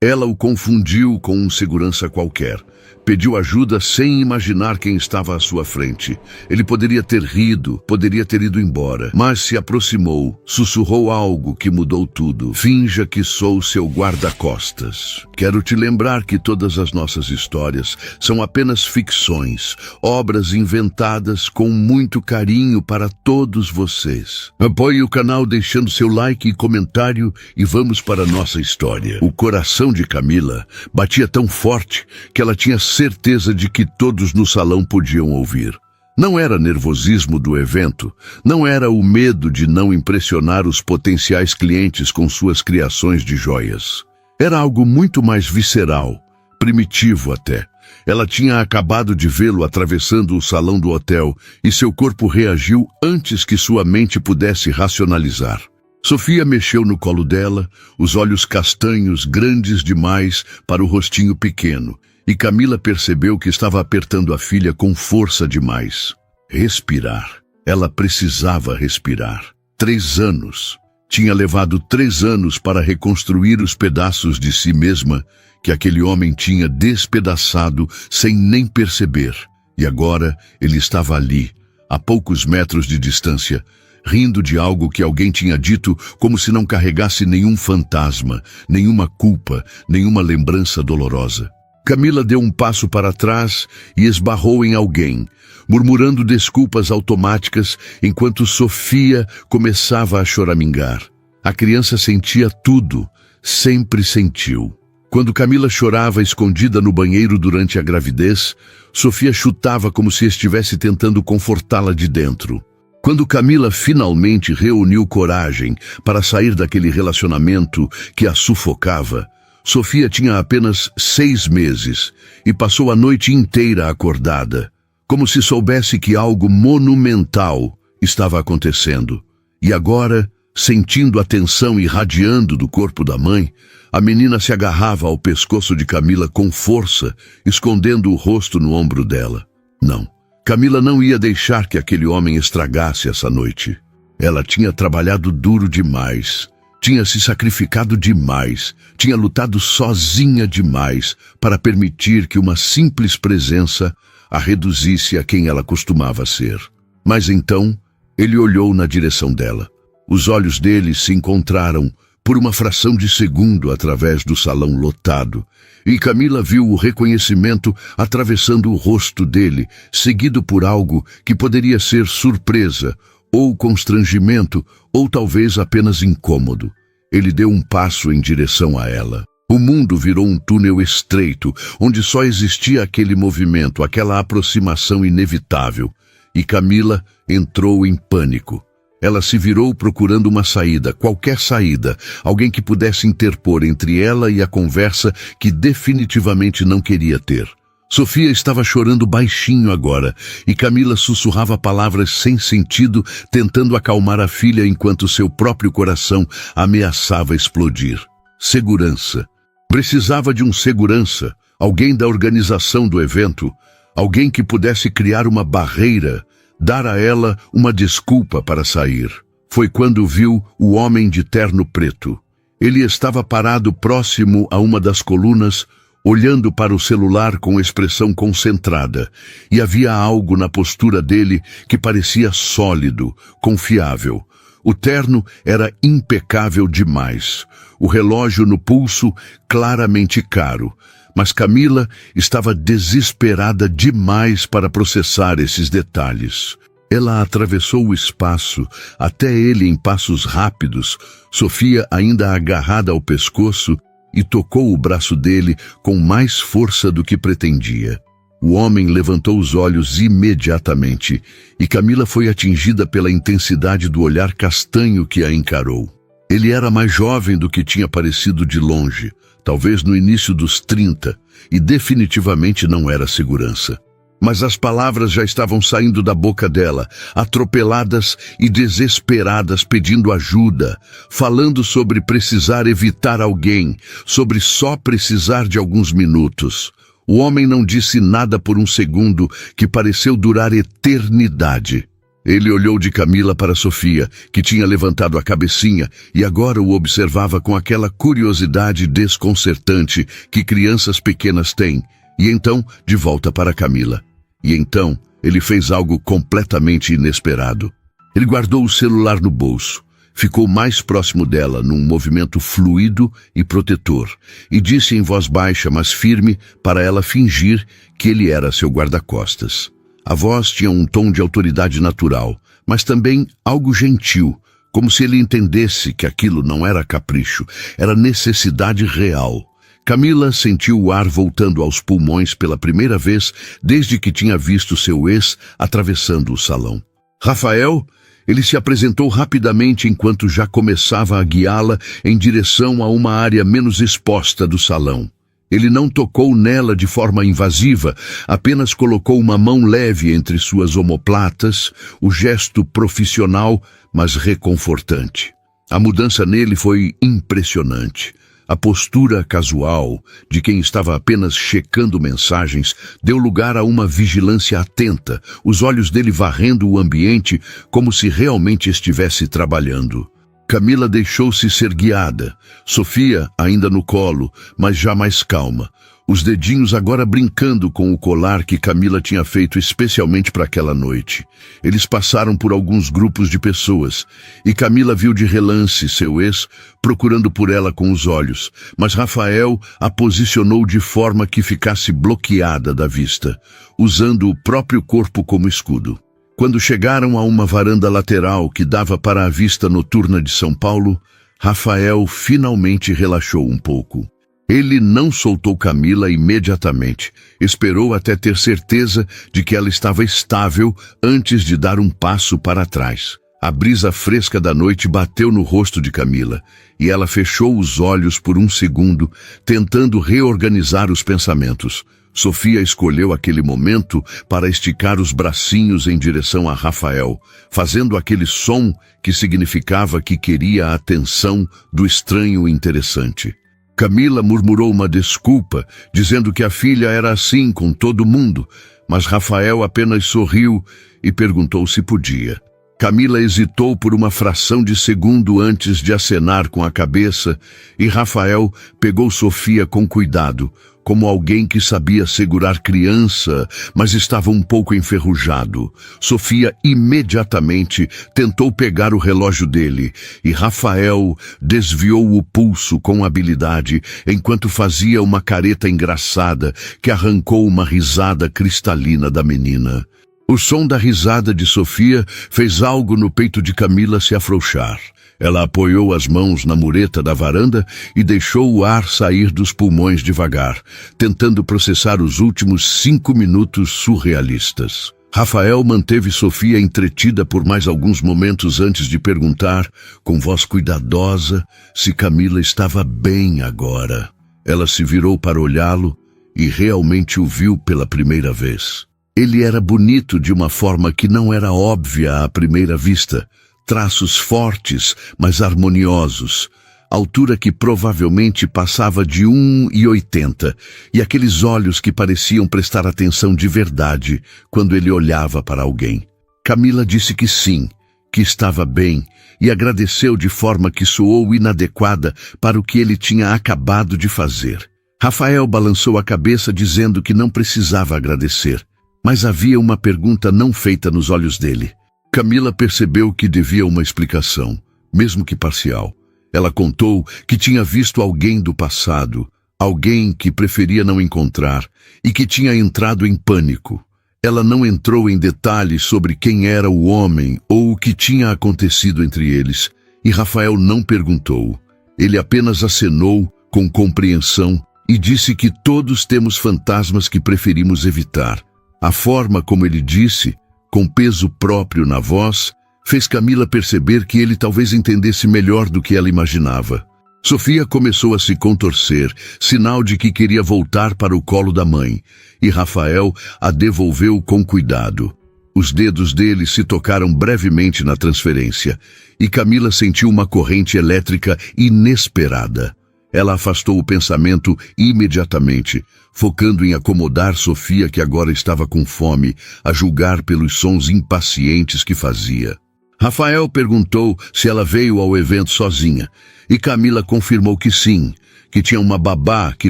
Ela o confundiu com um segurança qualquer. Pediu ajuda sem imaginar quem estava à sua frente. Ele poderia ter rido, poderia ter ido embora, mas se aproximou, sussurrou algo que mudou tudo. Finja que sou seu guarda-costas. Quero te lembrar que todas as nossas histórias são apenas ficções, obras inventadas com muito carinho para todos vocês. Apoie o canal deixando seu like e comentário e vamos para a nossa história. O coração de Camila batia tão forte que ela tinha certeza de que todos no salão podiam ouvir. Não era nervosismo do evento, não era o medo de não impressionar os potenciais clientes com suas criações de joias. Era algo muito mais visceral, primitivo até. Ela tinha acabado de vê-lo atravessando o salão do hotel e seu corpo reagiu antes que sua mente pudesse racionalizar. Sofia mexeu no colo dela, os olhos castanhos grandes demais para o rostinho pequeno, e Camila percebeu que estava apertando a filha com força demais. Respirar. Ela precisava respirar. 3 anos. Tinha levado 3 anos para reconstruir os pedaços de si mesma que aquele homem tinha despedaçado sem nem perceber. E agora ele estava ali, a poucos metros de distância, rindo de algo que alguém tinha dito como se não carregasse nenhum fantasma, nenhuma culpa, nenhuma lembrança dolorosa. Camila deu um passo para trás e esbarrou em alguém, murmurando desculpas automáticas enquanto Sofia começava a choramingar. A criança sentia tudo, sempre sentiu. Quando Camila chorava escondida no banheiro durante a gravidez, Sofia chutava como se estivesse tentando confortá-la de dentro. Quando Camila finalmente reuniu coragem para sair daquele relacionamento que a sufocava, Sofia tinha apenas 6 meses e passou a noite inteira acordada, como se soubesse que algo monumental estava acontecendo. E agora, sentindo a tensão irradiando do corpo da mãe, a menina se agarrava ao pescoço de Camila com força, escondendo o rosto no ombro dela. Não, Camila não ia deixar que aquele homem estragasse essa noite. Ela tinha trabalhado duro demais. Tinha se sacrificado demais, tinha lutado sozinha demais para permitir que uma simples presença a reduzisse a quem ela costumava ser. Mas então, ele olhou na direção dela. Os olhos dele se encontraram por uma fração de segundo através do salão lotado, e Camila viu o reconhecimento atravessando o rosto dele, seguido por algo que poderia ser surpresa, ou constrangimento, ou talvez apenas incômodo. Ele deu um passo em direção a ela. O mundo virou um túnel estreito, onde só existia aquele movimento, aquela aproximação inevitável. E Camila entrou em pânico. Ela se virou procurando uma saída, qualquer saída, alguém que pudesse interpor entre ela e a conversa que definitivamente não queria ter. Sofia estava chorando baixinho agora, e Camila sussurrava palavras sem sentido, tentando acalmar a filha enquanto seu próprio coração ameaçava explodir. Segurança. Precisava de um segurança, alguém da organização do evento, alguém que pudesse criar uma barreira, dar a ela uma desculpa para sair. Foi quando viu o homem de terno preto. Ele estava parado próximo a uma das colunas, olhando para o celular com expressão concentrada, e havia algo na postura dele que parecia sólido, confiável. O terno era impecável demais, o relógio no pulso claramente caro, mas Camila estava desesperada demais para processar esses detalhes. Ela atravessou o espaço, até ele em passos rápidos, Sofia ainda agarrada ao pescoço, e tocou o braço dele com mais força do que pretendia. O homem levantou os olhos imediatamente, e Camila foi atingida pela intensidade do olhar castanho que a encarou. Ele era mais jovem do que tinha parecido de longe, talvez no início dos 30, e definitivamente não era segurança. Mas as palavras já estavam saindo da boca dela, atropeladas e desesperadas, pedindo ajuda, falando sobre precisar evitar alguém, sobre só precisar de alguns minutos. O homem não disse nada por um segundo que pareceu durar eternidade. Ele olhou de Camila para Sofia, que tinha levantado a cabecinha e agora o observava com aquela curiosidade desconcertante que crianças pequenas têm, e então de volta para Camila. E então ele fez algo completamente inesperado. Ele guardou o celular no bolso, ficou mais próximo dela num movimento fluido e protetor, e disse em voz baixa, mas firme, para ela fingir que ele era seu guarda-costas. A voz tinha um tom de autoridade natural, mas também algo gentil, como se ele entendesse que aquilo não era capricho, era necessidade real. Camila sentiu o ar voltando aos pulmões pela primeira vez desde que tinha visto seu ex atravessando o salão. Rafael, ele se apresentou rapidamente enquanto já começava a guiá-la em direção a uma área menos exposta do salão. Ele não tocou nela de forma invasiva, apenas colocou uma mão leve entre suas omoplatas, o gesto profissional, mas reconfortante. A mudança nele foi impressionante. A postura casual de quem estava apenas checando mensagens deu lugar a uma vigilância atenta, os olhos dele varrendo o ambiente como se realmente estivesse trabalhando. Camila deixou-se ser guiada, Sofia ainda no colo, mas já mais calma, os dedinhos agora brincando com o colar que Camila tinha feito especialmente para aquela noite. Eles passaram por alguns grupos de pessoas, e Camila viu de relance seu ex procurando por ela com os olhos, mas Rafael a posicionou de forma que ficasse bloqueada da vista, usando o próprio corpo como escudo. Quando chegaram a uma varanda lateral que dava para a vista noturna de São Paulo, Rafael finalmente relaxou um pouco. Ele não soltou Camila imediatamente, esperou até ter certeza de que ela estava estável antes de dar um passo para trás. A brisa fresca da noite bateu no rosto de Camila, e ela fechou os olhos por um segundo, tentando reorganizar os pensamentos. Sofia escolheu aquele momento para esticar os bracinhos em direção a Rafael, fazendo aquele som que significava que queria a atenção do estranho interessante. Camila murmurou uma desculpa, dizendo que a filha era assim com todo mundo, mas Rafael apenas sorriu e perguntou se podia. Camila hesitou por uma fração de segundo antes de acenar com a cabeça, e Rafael pegou Sofia com cuidado, como alguém que sabia segurar criança, mas estava um pouco enferrujado. Sofia imediatamente tentou pegar o relógio dele, e Rafael desviou o pulso com habilidade, enquanto fazia uma careta engraçada que arrancou uma risada cristalina da menina. O som da risada de Sofia fez algo no peito de Camila se afrouxar. Ela apoiou as mãos na mureta da varanda e deixou o ar sair dos pulmões devagar, tentando processar os últimos 5 minutos surrealistas. Rafael manteve Sofia entretida por mais alguns momentos antes de perguntar, com voz cuidadosa, se Camila estava bem agora. Ela se virou para olhá-lo e realmente o viu pela primeira vez. Ele era bonito de uma forma que não era óbvia à primeira vista. Traços fortes, mas harmoniosos. Altura que provavelmente passava de 1,80, e aqueles olhos que pareciam prestar atenção de verdade quando ele olhava para alguém. Camila disse que sim, que estava bem, e agradeceu de forma que soou inadequada para o que ele tinha acabado de fazer. Rafael balançou a cabeça dizendo que não precisava agradecer. Mas havia uma pergunta não feita nos olhos dele. Camila percebeu que devia uma explicação, mesmo que parcial. Ela contou que tinha visto alguém do passado, alguém que preferia não encontrar e que tinha entrado em pânico. Ela não entrou em detalhes sobre quem era o homem ou o que tinha acontecido entre eles, e Rafael não perguntou. Ele apenas acenou com compreensão e disse que todos temos fantasmas que preferimos evitar. A forma como ele disse, com peso próprio na voz, fez Camila perceber que ele talvez entendesse melhor do que ela imaginava. Sofia começou a se contorcer, sinal de que queria voltar para o colo da mãe, e Rafael a devolveu com cuidado. Os dedos dele se tocaram brevemente na transferência, e Camila sentiu uma corrente elétrica inesperada. Ela afastou o pensamento imediatamente, focando em acomodar Sofia, que agora estava com fome, a julgar pelos sons impacientes que fazia. Rafael perguntou se ela veio ao evento sozinha, e Camila confirmou que sim, que tinha uma babá que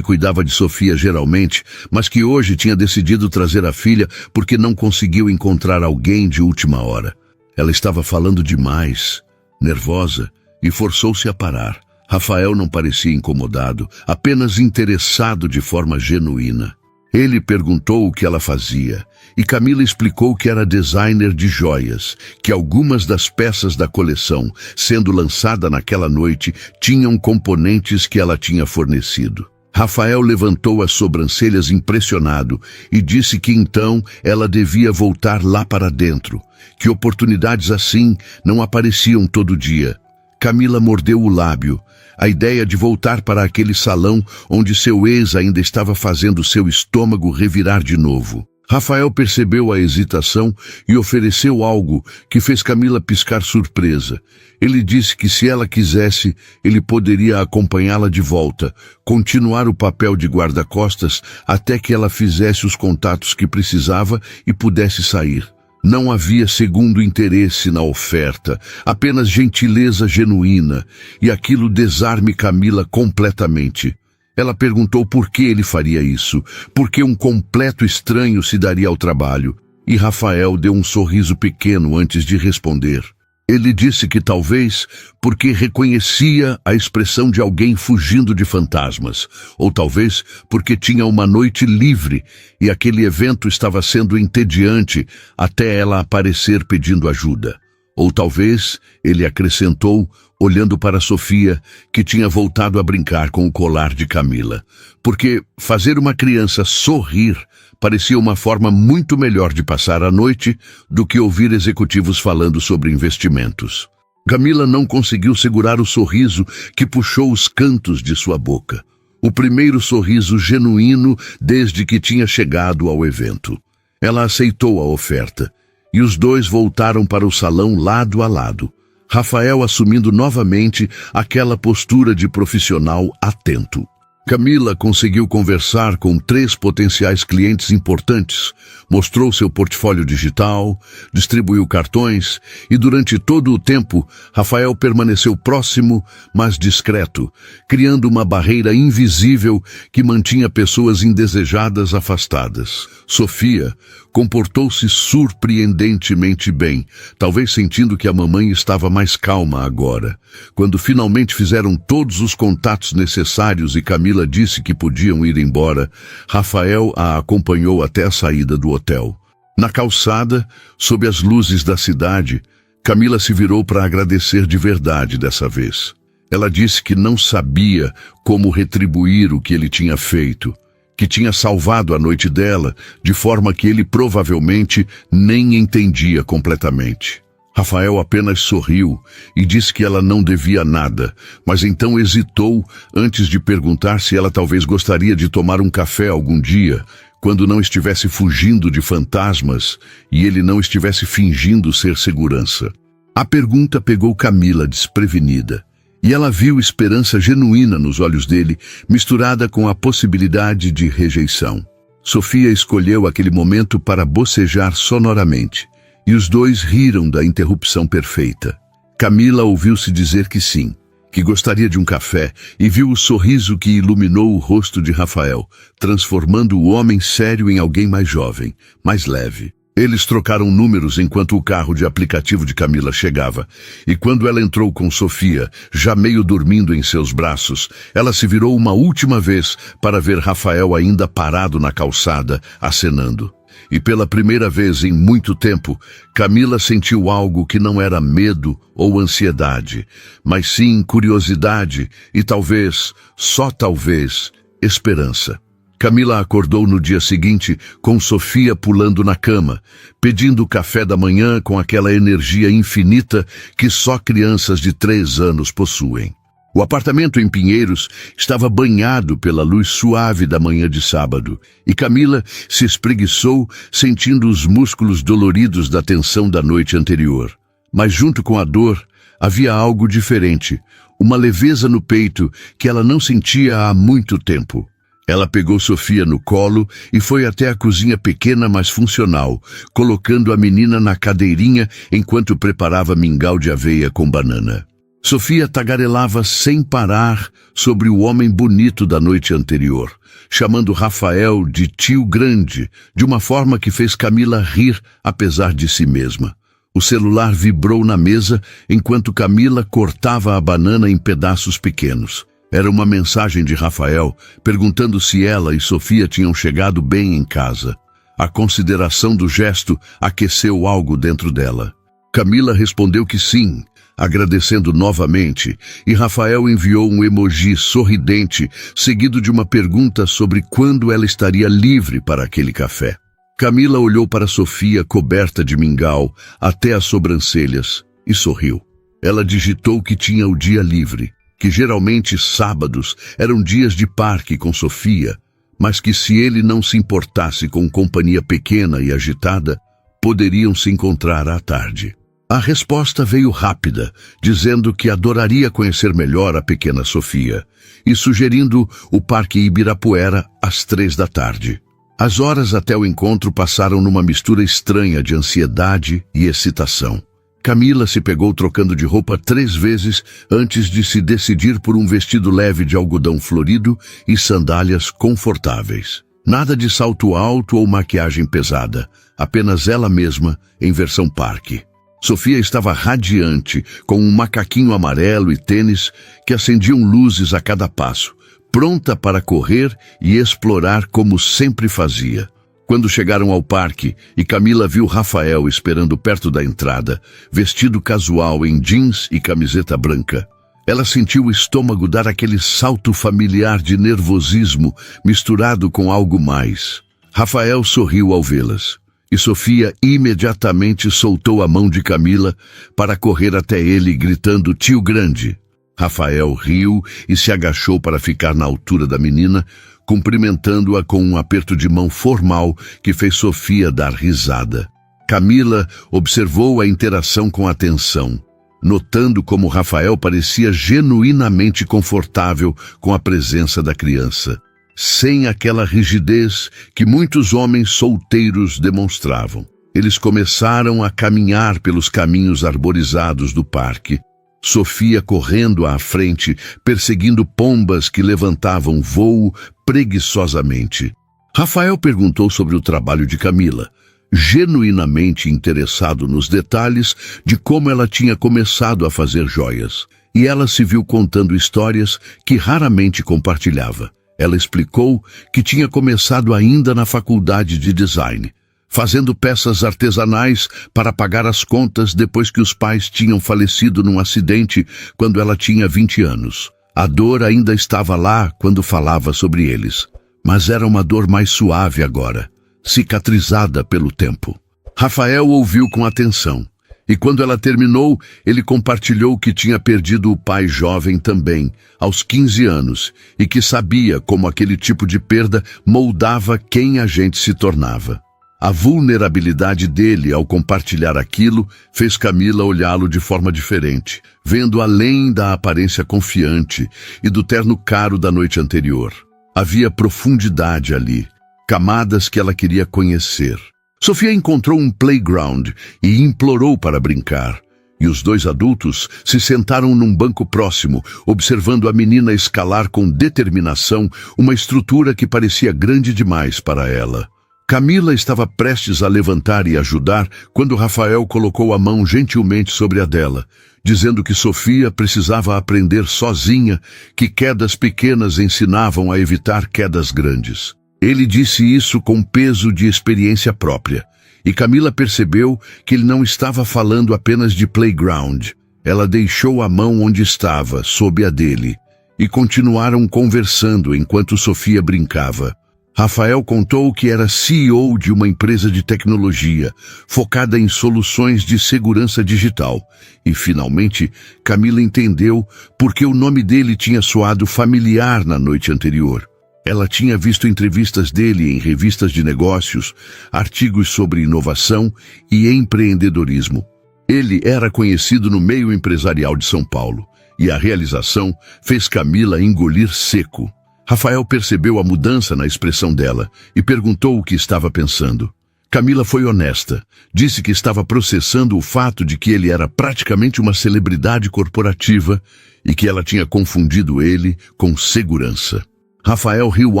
cuidava de Sofia geralmente, mas que hoje tinha decidido trazer a filha porque não conseguiu encontrar alguém de última hora. Ela estava falando demais, nervosa, e forçou-se a parar. Rafael não parecia incomodado, apenas interessado de forma genuína. Ele perguntou o que ela fazia, e Camila explicou que era designer de joias, que algumas das peças da coleção, sendo lançada naquela noite, tinham componentes que ela tinha fornecido. Rafael levantou as sobrancelhas impressionado e disse que então ela devia voltar lá para dentro, que oportunidades assim não apareciam todo dia. Camila mordeu o lábio. A ideia de voltar para aquele salão onde seu ex ainda estava fazendo seu estômago revirar de novo. Rafael percebeu a hesitação e ofereceu algo que fez Camila piscar surpresa. Ele disse que se ela quisesse, ele poderia acompanhá-la de volta, continuar o papel de guarda-costas até que ela fizesse os contatos que precisava e pudesse sair. Não havia segundo interesse na oferta, apenas gentileza genuína, e aquilo desarme Camila completamente. Ela perguntou por que ele faria isso, por que um completo estranho se daria ao trabalho, e Rafael deu um sorriso pequeno antes de responder. Ele disse que talvez porque reconhecia a expressão de alguém fugindo de fantasmas, ou talvez porque tinha uma noite livre e aquele evento estava sendo entediante até ela aparecer pedindo ajuda. Ou talvez, ele acrescentou, olhando para Sofia, que tinha voltado a brincar com o colar de Camila, porque fazer uma criança sorrir parecia uma forma muito melhor de passar a noite do que ouvir executivos falando sobre investimentos. Camila não conseguiu segurar o sorriso que puxou os cantos de sua boca. O primeiro sorriso genuíno desde que tinha chegado ao evento. Ela aceitou a oferta, e os dois voltaram para o salão lado a lado, Rafael assumindo novamente aquela postura de profissional atento. Camila conseguiu conversar com 3 potenciais clientes importantes, mostrou seu portfólio digital, distribuiu cartões e durante todo o tempo, Rafael permaneceu próximo, mas discreto, criando uma barreira invisível que mantinha pessoas indesejadas afastadas. Sofia comportou-se surpreendentemente bem, talvez sentindo que a mamãe estava mais calma agora. Quando finalmente fizeram todos os contatos necessários e Camila disse que podiam ir embora, Rafael a acompanhou até a saída do hotel. Na calçada, sob as luzes da cidade, Camila se virou para agradecer de verdade dessa vez. Ela disse que não sabia como retribuir o que ele tinha feito, que tinha salvado a noite dela de forma que ele provavelmente nem entendia completamente. Rafael apenas sorriu e disse que ela não devia nada, mas então hesitou antes de perguntar se ela talvez gostaria de tomar um café algum dia, quando não estivesse fugindo de fantasmas e ele não estivesse fingindo ser segurança. A pergunta pegou Camila desprevenida, e ela viu esperança genuína nos olhos dele, misturada com a possibilidade de rejeição. Sofia escolheu aquele momento para bocejar sonoramente, e os dois riram da interrupção perfeita. Camila ouviu-se dizer que sim, que gostaria de um café, e viu o sorriso que iluminou o rosto de Rafael, transformando o homem sério em alguém mais jovem, mais leve. Eles trocaram números enquanto o carro de aplicativo de Camila chegava, e quando ela entrou com Sofia, já meio dormindo em seus braços, ela se virou uma última vez para ver Rafael ainda parado na calçada, acenando. E pela primeira vez em muito tempo, Camila sentiu algo que não era medo ou ansiedade, mas sim curiosidade e talvez, só talvez, esperança. Camila acordou no dia seguinte com Sofia pulando na cama, pedindo o café da manhã com aquela energia infinita que só crianças de 3 anos possuem. O apartamento em Pinheiros estava banhado pela luz suave da manhã de sábado, e Camila se espreguiçou sentindo os músculos doloridos da tensão da noite anterior. Mas junto com a dor, havia algo diferente, uma leveza no peito que ela não sentia há muito tempo. Ela pegou Sofia no colo e foi até a cozinha pequena, mas funcional, colocando a menina na cadeirinha enquanto preparava mingau de aveia com banana. Sofia tagarelava sem parar sobre o homem bonito da noite anterior, chamando Rafael de tio grande, de uma forma que fez Camila rir apesar de si mesma. O celular vibrou na mesa enquanto Camila cortava a banana em pedaços pequenos. Era uma mensagem de Rafael, perguntando se ela e Sofia tinham chegado bem em casa. A consideração do gesto aqueceu algo dentro dela. Camila respondeu que sim, agradecendo novamente, e Rafael enviou um emoji sorridente, seguido de uma pergunta sobre quando ela estaria livre para aquele café. Camila olhou para Sofia coberta de mingau até as sobrancelhas e sorriu. Ela digitou que tinha o dia livre, que geralmente sábados eram dias de parque com Sofia, mas que se ele não se importasse com companhia pequena e agitada, poderiam se encontrar à tarde. A resposta veio rápida, dizendo que adoraria conhecer melhor a pequena Sofia, e sugerindo o Parque Ibirapuera às 3 da tarde. As horas até o encontro passaram numa mistura estranha de ansiedade e excitação. Camila se pegou trocando de roupa 3 vezes antes de se decidir por um vestido leve de algodão florido e sandálias confortáveis. Nada de salto alto ou maquiagem pesada, apenas ela mesma em versão parque. Sofia estava radiante, com um macaquinho amarelo e tênis que acendiam luzes a cada passo, pronta para correr e explorar como sempre fazia. Quando chegaram ao parque e Camila viu Rafael esperando perto da entrada, vestido casual em jeans e camiseta branca, ela sentiu o estômago dar aquele salto familiar de nervosismo misturado com algo mais. Rafael sorriu ao vê-las, e Sofia imediatamente soltou a mão de Camila para correr até ele gritando "tio grande". Rafael riu e se agachou para ficar na altura da menina, cumprimentando-a com um aperto de mão formal que fez Sofia dar risada. Camila observou a interação com atenção, notando como Rafael parecia genuinamente confortável com a presença da criança, sem aquela rigidez que muitos homens solteiros demonstravam. Eles começaram a caminhar pelos caminhos arborizados do parque, Sofia correndo à frente, perseguindo pombas que levantavam voo preguiçosamente. Rafael perguntou sobre o trabalho de Camila, genuinamente interessado nos detalhes de como ela tinha começado a fazer joias, e ela se viu contando histórias que raramente compartilhava. Ela explicou que tinha começado ainda na faculdade de design, fazendo peças artesanais para pagar as contas depois que os pais tinham falecido num acidente quando ela tinha 20 anos. A dor ainda estava lá quando falava sobre eles, mas era uma dor mais suave agora, cicatrizada pelo tempo. Rafael ouviu com atenção, e quando ela terminou, ele compartilhou que tinha perdido o pai jovem também, aos 15 anos, e que sabia como aquele tipo de perda moldava quem a gente se tornava. A vulnerabilidade dele ao compartilhar aquilo fez Camila olhá-lo de forma diferente, vendo além da aparência confiante e do terno caro da noite anterior. Havia profundidade ali, camadas que ela queria conhecer. Sofia encontrou um playground e implorou para brincar, e os 2 adultos se sentaram num banco próximo, observando a menina escalar com determinação uma estrutura que parecia grande demais para ela. Camila estava prestes a levantar e ajudar quando Rafael colocou a mão gentilmente sobre a dela, dizendo que Sofia precisava aprender sozinha que quedas pequenas ensinavam a evitar quedas grandes. Ele disse isso com peso de experiência própria, e Camila percebeu que ele não estava falando apenas de playground. Ela deixou a mão onde estava, sob a dele, e continuaram conversando enquanto Sofia brincava. Rafael contou que era CEO de uma empresa de tecnologia, focada em soluções de segurança digital. E, finalmente, Camila entendeu por que o nome dele tinha soado familiar na noite anterior. Ela tinha visto entrevistas dele em revistas de negócios, artigos sobre inovação e empreendedorismo. Ele era conhecido no meio empresarial de São Paulo, e a realização fez Camila engolir seco. Rafael percebeu a mudança na expressão dela e perguntou o que estava pensando. Camila foi honesta. Disse que estava processando o fato de que ele era praticamente uma celebridade corporativa e que ela tinha confundido ele com segurança. Rafael riu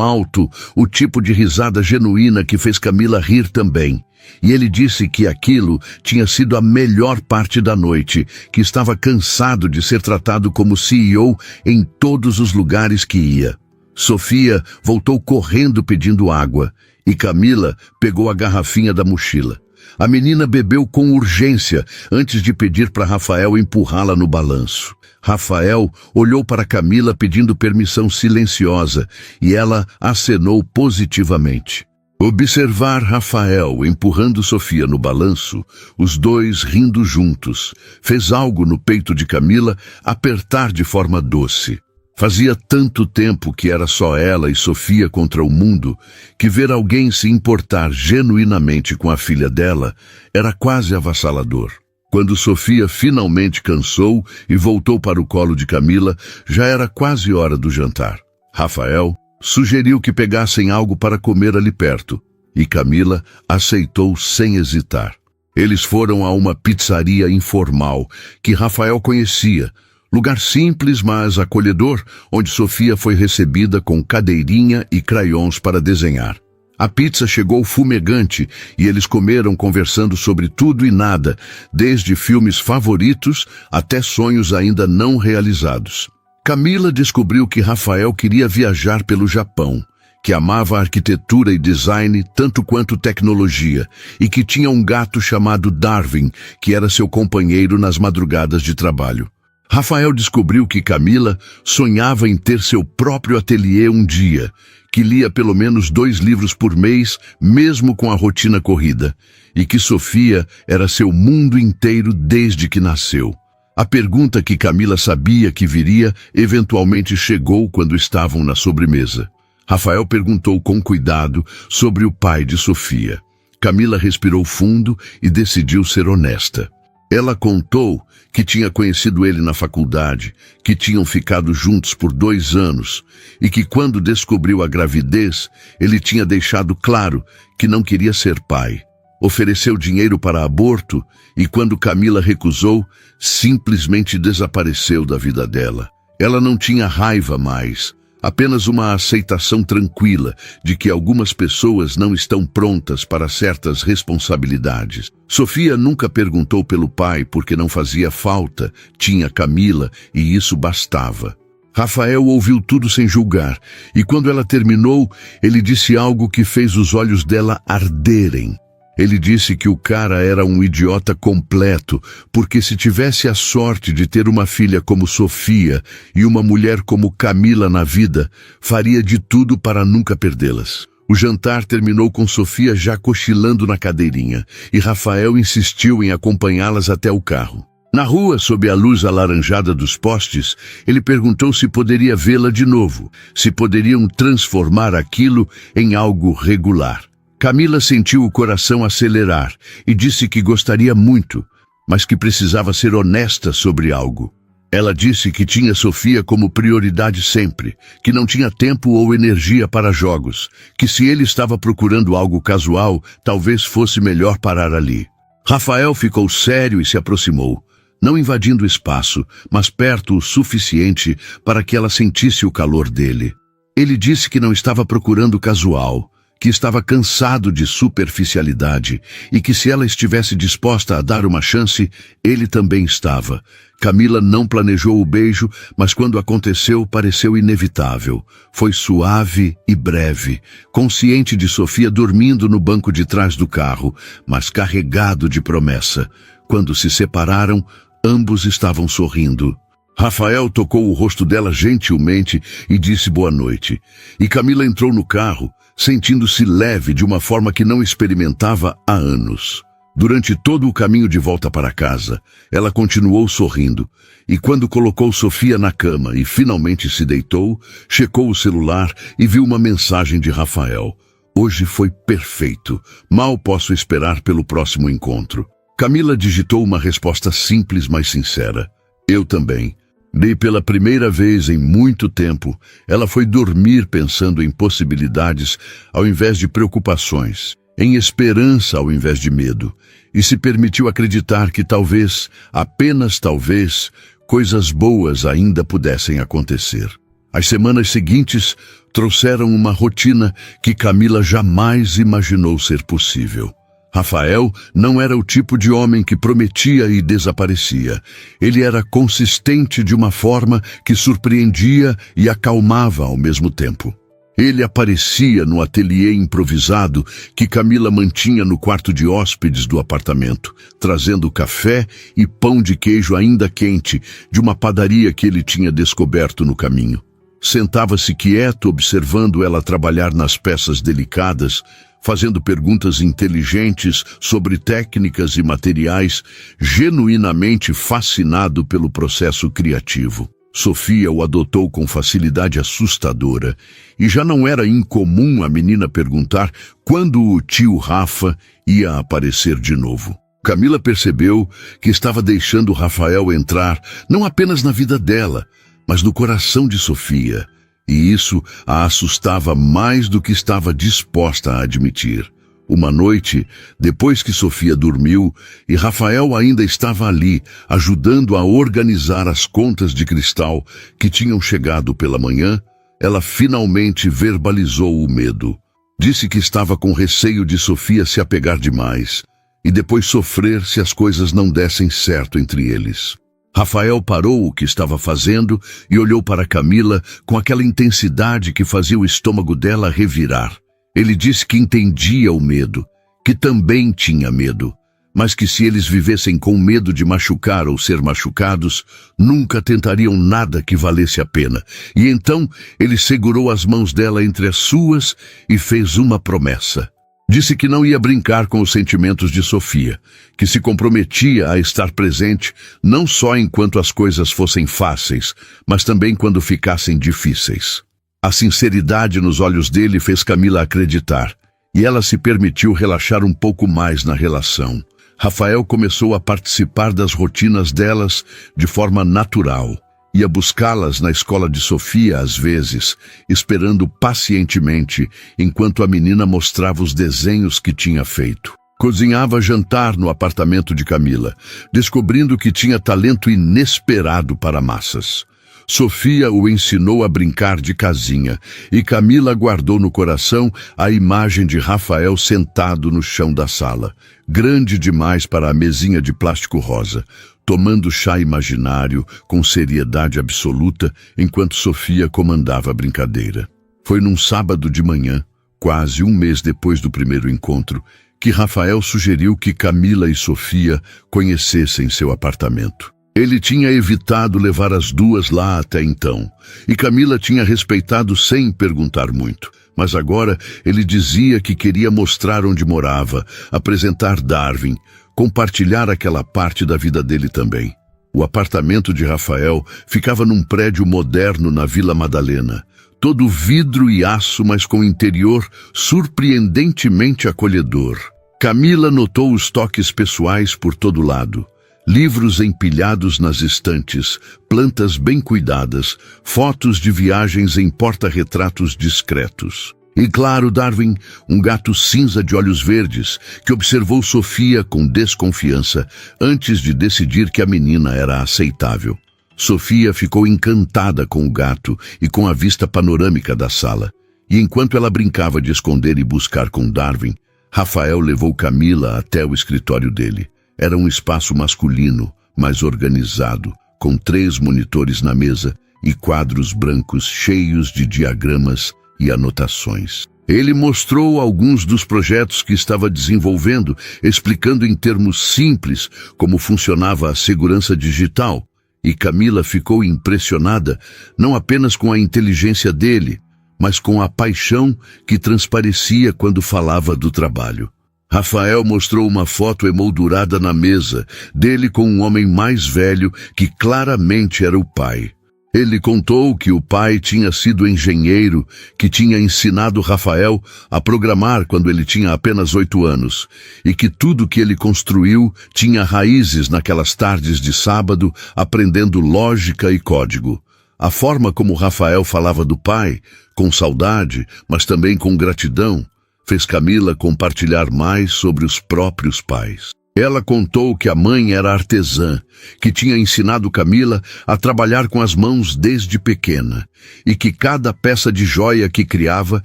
alto, o tipo de risada genuína que fez Camila rir também. E ele disse que aquilo tinha sido a melhor parte da noite, que estava cansado de ser tratado como CEO em todos os lugares que ia. Sofia voltou correndo pedindo água e Camila pegou a garrafinha da mochila. A menina bebeu com urgência antes de pedir para Rafael empurrá-la no balanço. Rafael olhou para Camila pedindo permissão silenciosa e ela acenou positivamente. Observar Rafael empurrando Sofia no balanço, os dois rindo juntos, fez algo no peito de Camila apertar de forma doce. Fazia tanto tempo que era só ela e Sofia contra o mundo, que ver alguém se importar genuinamente com a filha dela era quase avassalador. Quando Sofia finalmente cansou e voltou para o colo de Camila, já era quase hora do jantar. Rafael sugeriu que pegassem algo para comer ali perto, e Camila aceitou sem hesitar. Eles foram a uma pizzaria informal que Rafael conhecia, lugar simples, mas acolhedor, onde Sofia foi recebida com cadeirinha e crayons para desenhar. A pizza chegou fumegante e eles comeram conversando sobre tudo e nada, desde filmes favoritos até sonhos ainda não realizados. Camila descobriu que Rafael queria viajar pelo Japão, que amava arquitetura e design tanto quanto tecnologia, e que tinha um gato chamado Darwin, que era seu companheiro nas madrugadas de trabalho. Rafael descobriu que Camila sonhava em ter seu próprio ateliê um dia, que lia pelo menos 2 livros por mês, mesmo com a rotina corrida, e que Sofia era seu mundo inteiro desde que nasceu. A pergunta que Camila sabia que viria eventualmente chegou quando estavam na sobremesa. Rafael perguntou com cuidado sobre o pai de Sofia. Camila respirou fundo e decidiu ser honesta. Ela contou que tinha conhecido ele na faculdade, que tinham ficado juntos por 2 anos e que quando descobriu a gravidez, ele tinha deixado claro que não queria ser pai. Ofereceu dinheiro para aborto e quando Camila recusou, simplesmente desapareceu da vida dela. Ela não tinha raiva mais, apenas uma aceitação tranquila de que algumas pessoas não estão prontas para certas responsabilidades. Sofia nunca perguntou pelo pai porque não fazia falta, tinha Camila e isso bastava. Rafael ouviu tudo sem julgar e quando ela terminou, ele disse algo que fez os olhos dela arderem. Ele disse que o cara era um idiota completo, porque se tivesse a sorte de ter uma filha como Sofia e uma mulher como Camila na vida, faria de tudo para nunca perdê-las. O jantar terminou com Sofia já cochilando na cadeirinha, e Rafael insistiu em acompanhá-las até o carro. Na rua, sob a luz alaranjada dos postes, ele perguntou se poderia vê-la de novo, se poderiam transformar aquilo em algo regular. Camila sentiu o coração acelerar e disse que gostaria muito, mas que precisava ser honesta sobre algo. Ela disse que tinha Sofia como prioridade sempre, que não tinha tempo ou energia para jogos, que se ele estava procurando algo casual, talvez fosse melhor parar ali. Rafael ficou sério e se aproximou, não invadindo o espaço, mas perto o suficiente para que ela sentisse o calor dele. Ele disse que não estava procurando casual, que estava cansado de superficialidade e que se ela estivesse disposta a dar uma chance, ele também estava. Camila não planejou o beijo, mas quando aconteceu pareceu inevitável. Foi suave e breve, consciente de Sofia dormindo no banco de trás do carro, mas carregado de promessa. Quando se separaram, ambos estavam sorrindo. Rafael tocou o rosto dela gentilmente e disse boa noite. E Camila entrou no carro, sentindo-se leve de uma forma que não experimentava há anos. Durante todo o caminho de volta para casa, ela continuou sorrindo, e quando colocou Sofia na cama e finalmente se deitou, checou o celular e viu uma mensagem de Rafael. Hoje foi perfeito. Mal posso esperar pelo próximo encontro. Camila digitou uma resposta simples, mas sincera. Eu também. E pela primeira vez em muito tempo, ela foi dormir pensando em possibilidades ao invés de preocupações, em esperança ao invés de medo, e se permitiu acreditar que talvez, apenas talvez, coisas boas ainda pudessem acontecer. As semanas seguintes trouxeram uma rotina que Camila jamais imaginou ser possível. Rafael não era o tipo de homem que prometia e desaparecia. Ele era consistente de uma forma que surpreendia e acalmava ao mesmo tempo. Ele aparecia no ateliê improvisado que Camila mantinha no quarto de hóspedes do apartamento, trazendo café e pão de queijo ainda quente de uma padaria que ele tinha descoberto no caminho. Sentava-se quieto observando ela trabalhar nas peças delicadas, fazendo perguntas inteligentes sobre técnicas e materiais, genuinamente fascinado pelo processo criativo. Sofia o adotou com facilidade assustadora, e já não era incomum a menina perguntar quando o tio Rafa ia aparecer de novo. Camila percebeu que estava deixando Rafael entrar não apenas na vida dela, mas no coração de Sofia, e isso a assustava mais do que estava disposta a admitir. Uma noite, depois que Sofia dormiu e Rafael ainda estava ali, ajudando a organizar as contas de cristal que tinham chegado pela manhã, ela finalmente verbalizou o medo. Disse que estava com receio de Sofia se apegar demais e depois sofrer se as coisas não dessem certo entre eles. Rafael parou o que estava fazendo e olhou para Camila com aquela intensidade que fazia o estômago dela revirar. Ele disse que entendia o medo, que também tinha medo, mas que se eles vivessem com medo de machucar ou ser machucados, nunca tentariam nada que valesse a pena. E então ele segurou as mãos dela entre as suas e fez uma promessa. Disse que não ia brincar com os sentimentos de Sofia, que se comprometia a estar presente não só enquanto as coisas fossem fáceis, mas também quando ficassem difíceis. A sinceridade nos olhos dele fez Camila acreditar, e ela se permitiu relaxar um pouco mais na relação. Rafael começou a participar das rotinas delas de forma natural. Ia buscá-las na escola de Sofia às vezes, esperando pacientemente enquanto a menina mostrava os desenhos que tinha feito. Cozinhava jantar no apartamento de Camila, descobrindo que tinha talento inesperado para massas. Sofia o ensinou a brincar de casinha, e Camila guardou no coração a imagem de Rafael sentado no chão da sala, grande demais para a mesinha de plástico rosa, tomando chá imaginário com seriedade absoluta enquanto Sofia comandava a brincadeira. Foi num sábado de manhã, quase um mês depois do primeiro encontro, que Rafael sugeriu que Camila e Sofia conhecessem seu apartamento. Ele tinha evitado levar as duas lá até então, e Camila tinha respeitado sem perguntar muito. Mas agora ele dizia que queria mostrar onde morava, apresentar Darwin, compartilhar aquela parte da vida dele também. O apartamento de Rafael ficava num prédio moderno na Vila Madalena, todo vidro e aço, mas com interior surpreendentemente acolhedor. Camila notou os toques pessoais por todo lado. Livros empilhados nas estantes, plantas bem cuidadas, fotos de viagens em porta-retratos discretos. E claro, Darwin, um gato cinza de olhos verdes, que observou Sofia com desconfiança antes de decidir que a menina era aceitável. Sofia ficou encantada com o gato e com a vista panorâmica da sala. E enquanto ela brincava de esconder e buscar com Darwin, Rafael levou Camila até o escritório dele. Era um espaço masculino, mais organizado, com 3 monitores na mesa e quadros brancos cheios de diagramas e anotações. Ele mostrou alguns dos projetos que estava desenvolvendo, explicando em termos simples como funcionava a segurança digital, e Camila ficou impressionada não apenas com a inteligência dele, mas com a paixão que transparecia quando falava do trabalho. Rafael mostrou uma foto emoldurada na mesa, dele com um homem mais velho que claramente era o pai. Ele contou que o pai tinha sido engenheiro, que tinha ensinado Rafael a programar quando ele tinha apenas 8 anos, e que tudo que ele construiu tinha raízes naquelas tardes de sábado, aprendendo lógica e código. A forma como Rafael falava do pai, com saudade, mas também com gratidão, fez Camila compartilhar mais sobre os próprios pais. Ela contou que a mãe era artesã, que tinha ensinado Camila a trabalhar com as mãos desde pequena, e que cada peça de joia que criava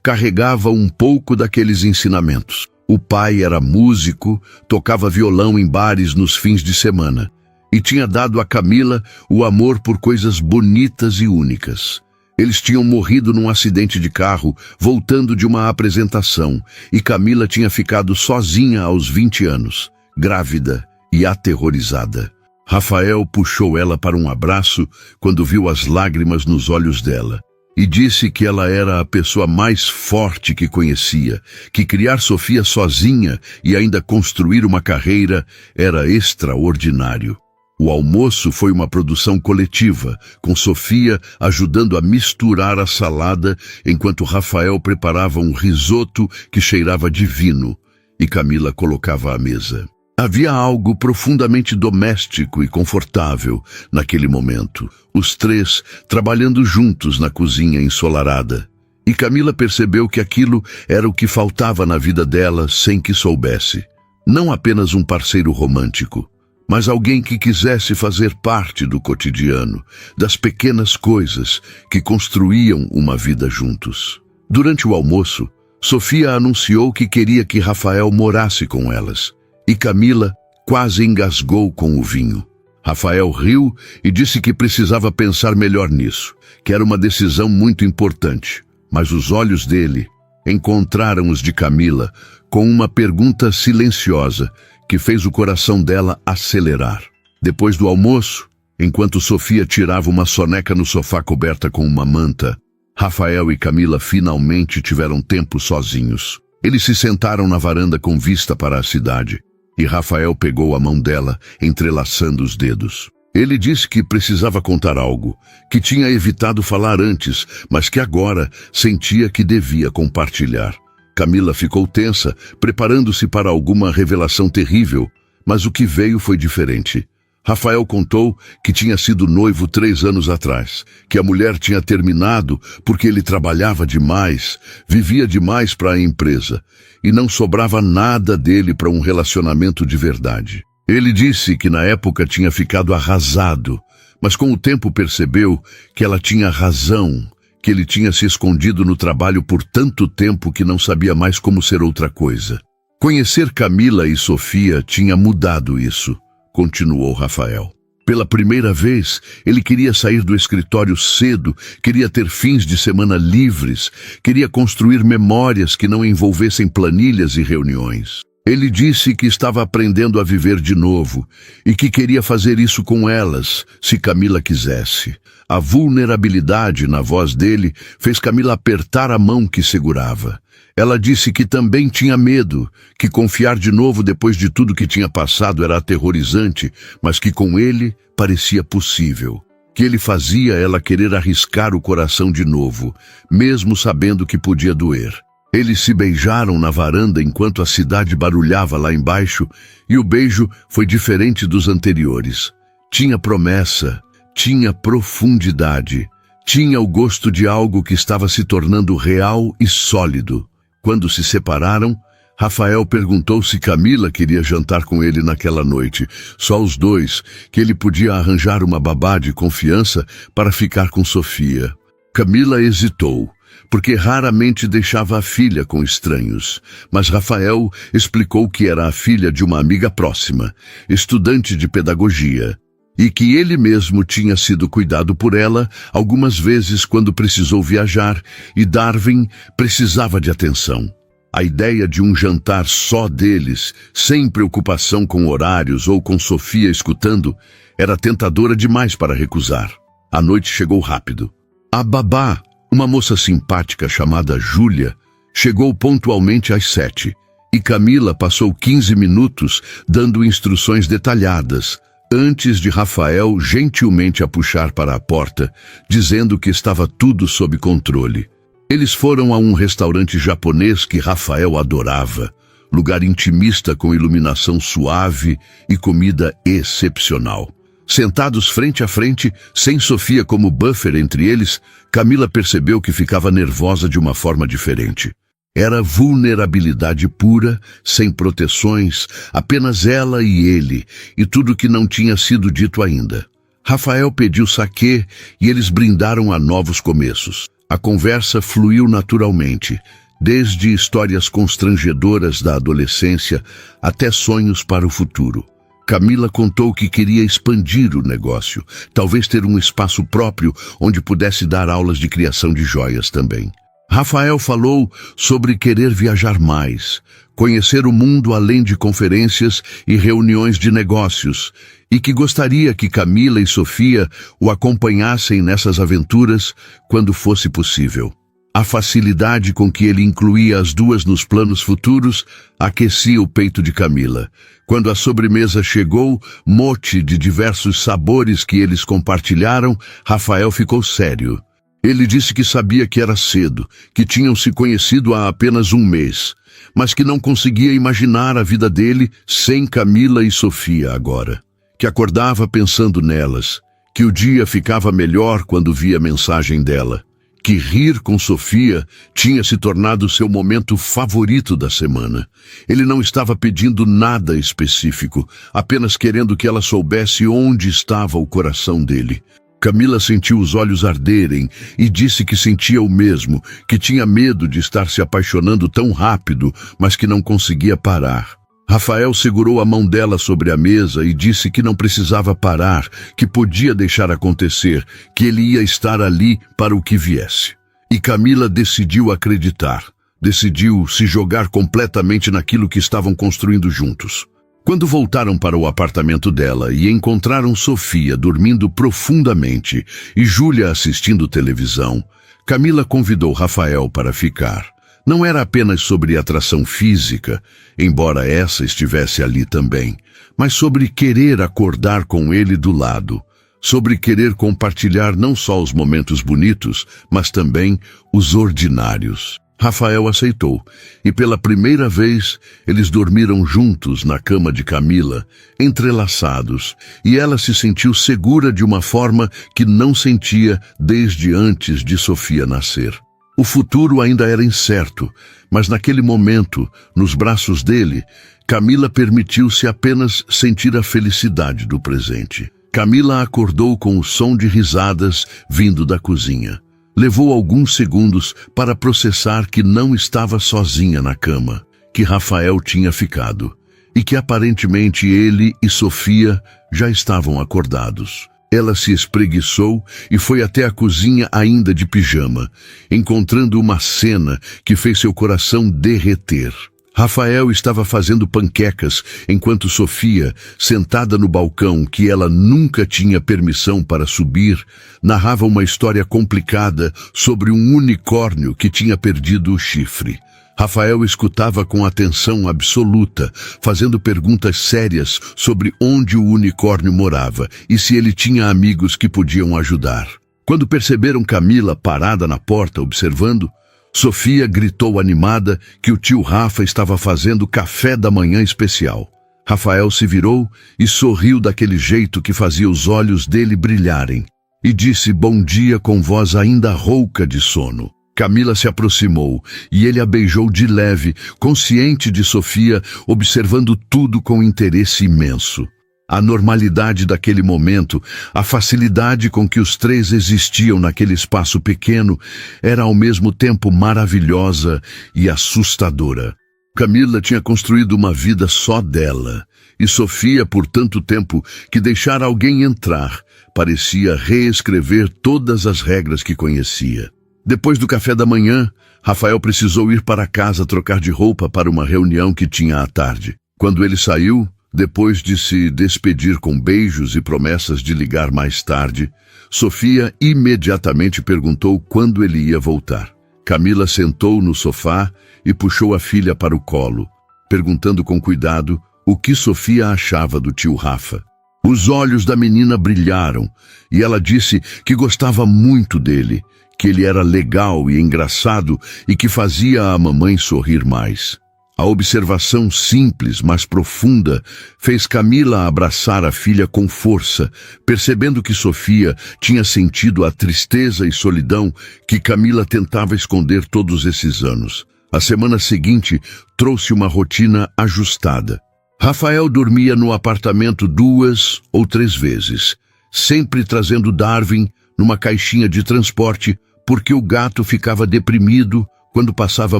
carregava um pouco daqueles ensinamentos. O pai era músico, tocava violão em bares nos fins de semana, e tinha dado a Camila o amor por coisas bonitas e únicas. Eles tinham morrido num acidente de carro, voltando de uma apresentação, e Camila tinha ficado sozinha aos 20 anos. Grávida e aterrorizada. Rafael puxou ela para um abraço quando viu as lágrimas nos olhos dela e disse que ela era a pessoa mais forte que conhecia, que criar Sofia sozinha e ainda construir uma carreira era extraordinário. O almoço foi uma produção coletiva, com Sofia ajudando a misturar a salada enquanto Rafael preparava um risoto que cheirava divino e Camila colocava à mesa. Havia algo profundamente doméstico e confortável naquele momento, os três trabalhando juntos na cozinha ensolarada. E Camila percebeu que aquilo era o que faltava na vida dela sem que soubesse. Não apenas um parceiro romântico, mas alguém que quisesse fazer parte do cotidiano, das pequenas coisas que construíam uma vida juntos. Durante o almoço, Sofia anunciou que queria que Rafael morasse com elas. E Camila quase engasgou com o vinho. Rafael riu e disse que precisava pensar melhor nisso, que era uma decisão muito importante. Mas os olhos dele encontraram os de Camila com uma pergunta silenciosa que fez o coração dela acelerar. Depois do almoço, enquanto Sofia tirava uma soneca no sofá coberta com uma manta, Rafael e Camila finalmente tiveram tempo sozinhos. Eles se sentaram na varanda com vista para a cidade. E Rafael pegou a mão dela, entrelaçando os dedos. Ele disse que precisava contar algo, que tinha evitado falar antes, mas que agora sentia que devia compartilhar. Camila ficou tensa, preparando-se para alguma revelação terrível, mas o que veio foi diferente. Rafael contou que tinha sido noivo 3 anos atrás, que a mulher tinha terminado porque ele trabalhava demais, vivia demais para a empresa, e não sobrava nada dele para um relacionamento de verdade. Ele disse que na época tinha ficado arrasado, mas com o tempo percebeu que ela tinha razão, que ele tinha se escondido no trabalho por tanto tempo que não sabia mais como ser outra coisa. Conhecer Camila e Sofia tinha mudado isso. Continuou Rafael. Pela primeira vez, ele queria sair do escritório cedo, queria ter fins de semana livres, queria construir memórias que não envolvessem planilhas e reuniões. Ele disse que estava aprendendo a viver de novo e que queria fazer isso com elas, se Camila quisesse. A vulnerabilidade na voz dele fez Camila apertar a mão que segurava. Ela disse que também tinha medo, que confiar de novo depois de tudo que tinha passado era aterrorizante, mas que com ele parecia possível. Que ele fazia ela querer arriscar o coração de novo, mesmo sabendo que podia doer. Eles se beijaram na varanda enquanto a cidade barulhava lá embaixo, e o beijo foi diferente dos anteriores. Tinha promessa, tinha profundidade, tinha o gosto de algo que estava se tornando real e sólido. Quando se separaram, Rafael perguntou se Camila queria jantar com ele naquela noite, só os dois, que ele podia arranjar uma babá de confiança para ficar com Sofia. Camila hesitou, porque raramente deixava a filha com estranhos, mas Rafael explicou que era a filha de uma amiga próxima, estudante de pedagogia, e que ele mesmo tinha sido cuidado por ela algumas vezes quando precisou viajar e Darwin precisava de atenção. A ideia de um jantar só deles, sem preocupação com horários ou com Sofia escutando, era tentadora demais para recusar. A noite chegou rápido. A babá, uma moça simpática chamada Júlia, chegou pontualmente às 7, e Camila passou 15 minutos dando instruções detalhadas, antes de Rafael gentilmente a puxar para a porta, dizendo que estava tudo sob controle. Eles foram a um restaurante japonês que Rafael adorava, lugar intimista com iluminação suave e comida excepcional. Sentados frente a frente, sem Sofia como buffer entre eles, Camila percebeu que ficava nervosa de uma forma diferente. Era vulnerabilidade pura, sem proteções, apenas ela e ele, e tudo que não tinha sido dito ainda. Rafael pediu saquê e eles brindaram a novos começos. A conversa fluiu naturalmente, desde histórias constrangedoras da adolescência até sonhos para o futuro. Camila contou que queria expandir o negócio, talvez ter um espaço próprio onde pudesse dar aulas de criação de joias também. Rafael falou sobre querer viajar mais, conhecer o mundo além de conferências e reuniões de negócios, e que gostaria que Camila e Sofia o acompanhassem nessas aventuras quando fosse possível. A facilidade com que ele incluía as duas nos planos futuros aquecia o peito de Camila. Quando a sobremesa chegou, mote de diversos sabores que eles compartilharam, Rafael ficou sério. Ele disse que sabia que era cedo, que tinham se conhecido há apenas um mês, mas que não conseguia imaginar a vida dele sem Camila e Sofia agora. Que acordava pensando nelas, que o dia ficava melhor quando via a mensagem dela, que rir com Sofia tinha se tornado seu momento favorito da semana. Ele não estava pedindo nada específico, apenas querendo que ela soubesse onde estava o coração dele. Camila sentiu os olhos arderem e disse que sentia o mesmo, que tinha medo de estar se apaixonando tão rápido, mas que não conseguia parar. Rafael segurou a mão dela sobre a mesa e disse que não precisava parar, que podia deixar acontecer, que ele ia estar ali para o que viesse. E Camila decidiu acreditar, decidiu se jogar completamente naquilo que estavam construindo juntos. Quando voltaram para o apartamento dela e encontraram Sofia dormindo profundamente e Júlia assistindo televisão, Camila convidou Rafael para ficar. Não era apenas sobre atração física, embora essa estivesse ali também, mas sobre querer acordar com ele do lado, sobre querer compartilhar não só os momentos bonitos, mas também os ordinários. Rafael aceitou, e pela primeira vez eles dormiram juntos na cama de Camila, entrelaçados, e ela se sentiu segura de uma forma que não sentia desde antes de Sofia nascer. O futuro ainda era incerto, mas naquele momento, nos braços dele, Camila permitiu-se apenas sentir a felicidade do presente. Camila acordou com o som de risadas vindo da cozinha. Levou alguns segundos para processar que não estava sozinha na cama, que Rafael tinha ficado, e que aparentemente ele e Sofia já estavam acordados. Ela se espreguiçou e foi até a cozinha ainda de pijama, encontrando uma cena que fez seu coração derreter. Rafael estava fazendo panquecas enquanto Sofia, sentada no balcão que ela nunca tinha permissão para subir, narrava uma história complicada sobre um unicórnio que tinha perdido o chifre. Rafael escutava com atenção absoluta, fazendo perguntas sérias sobre onde o unicórnio morava e se ele tinha amigos que podiam ajudar. Quando perceberam Camila parada na porta observando, Sofia gritou animada que o tio Rafa estava fazendo café da manhã especial. Rafael se virou e sorriu daquele jeito que fazia os olhos dele brilharem, e disse bom dia com voz ainda rouca de sono. Camila se aproximou e ele a beijou de leve, consciente de Sofia, observando tudo com interesse imenso. A normalidade daquele momento, a facilidade com que os três existiam naquele espaço pequeno, era ao mesmo tempo maravilhosa e assustadora. Camila tinha construído uma vida só dela, e Sofia, por tanto tempo, que deixar alguém entrar, parecia reescrever todas as regras que conhecia. Depois do café da manhã, Rafael precisou ir para casa trocar de roupa para uma reunião que tinha à tarde. Quando ele saiu, depois de se despedir com beijos e promessas de ligar mais tarde, Sofia imediatamente perguntou quando ele ia voltar. Camila sentou no sofá e puxou a filha para o colo, perguntando com cuidado o que Sofia achava do tio Rafa. Os olhos da menina brilharam e ela disse que gostava muito dele, que ele era legal e engraçado e que fazia a mamãe sorrir mais. A observação simples, mas profunda, fez Camila abraçar a filha com força, percebendo que Sofia tinha sentido a tristeza e solidão que Camila tentava esconder todos esses anos. A semana seguinte trouxe uma rotina ajustada. Rafael dormia no apartamento 2 ou 3 vezes, sempre trazendo Darwin numa caixinha de transporte, porque o gato ficava deprimido quando passava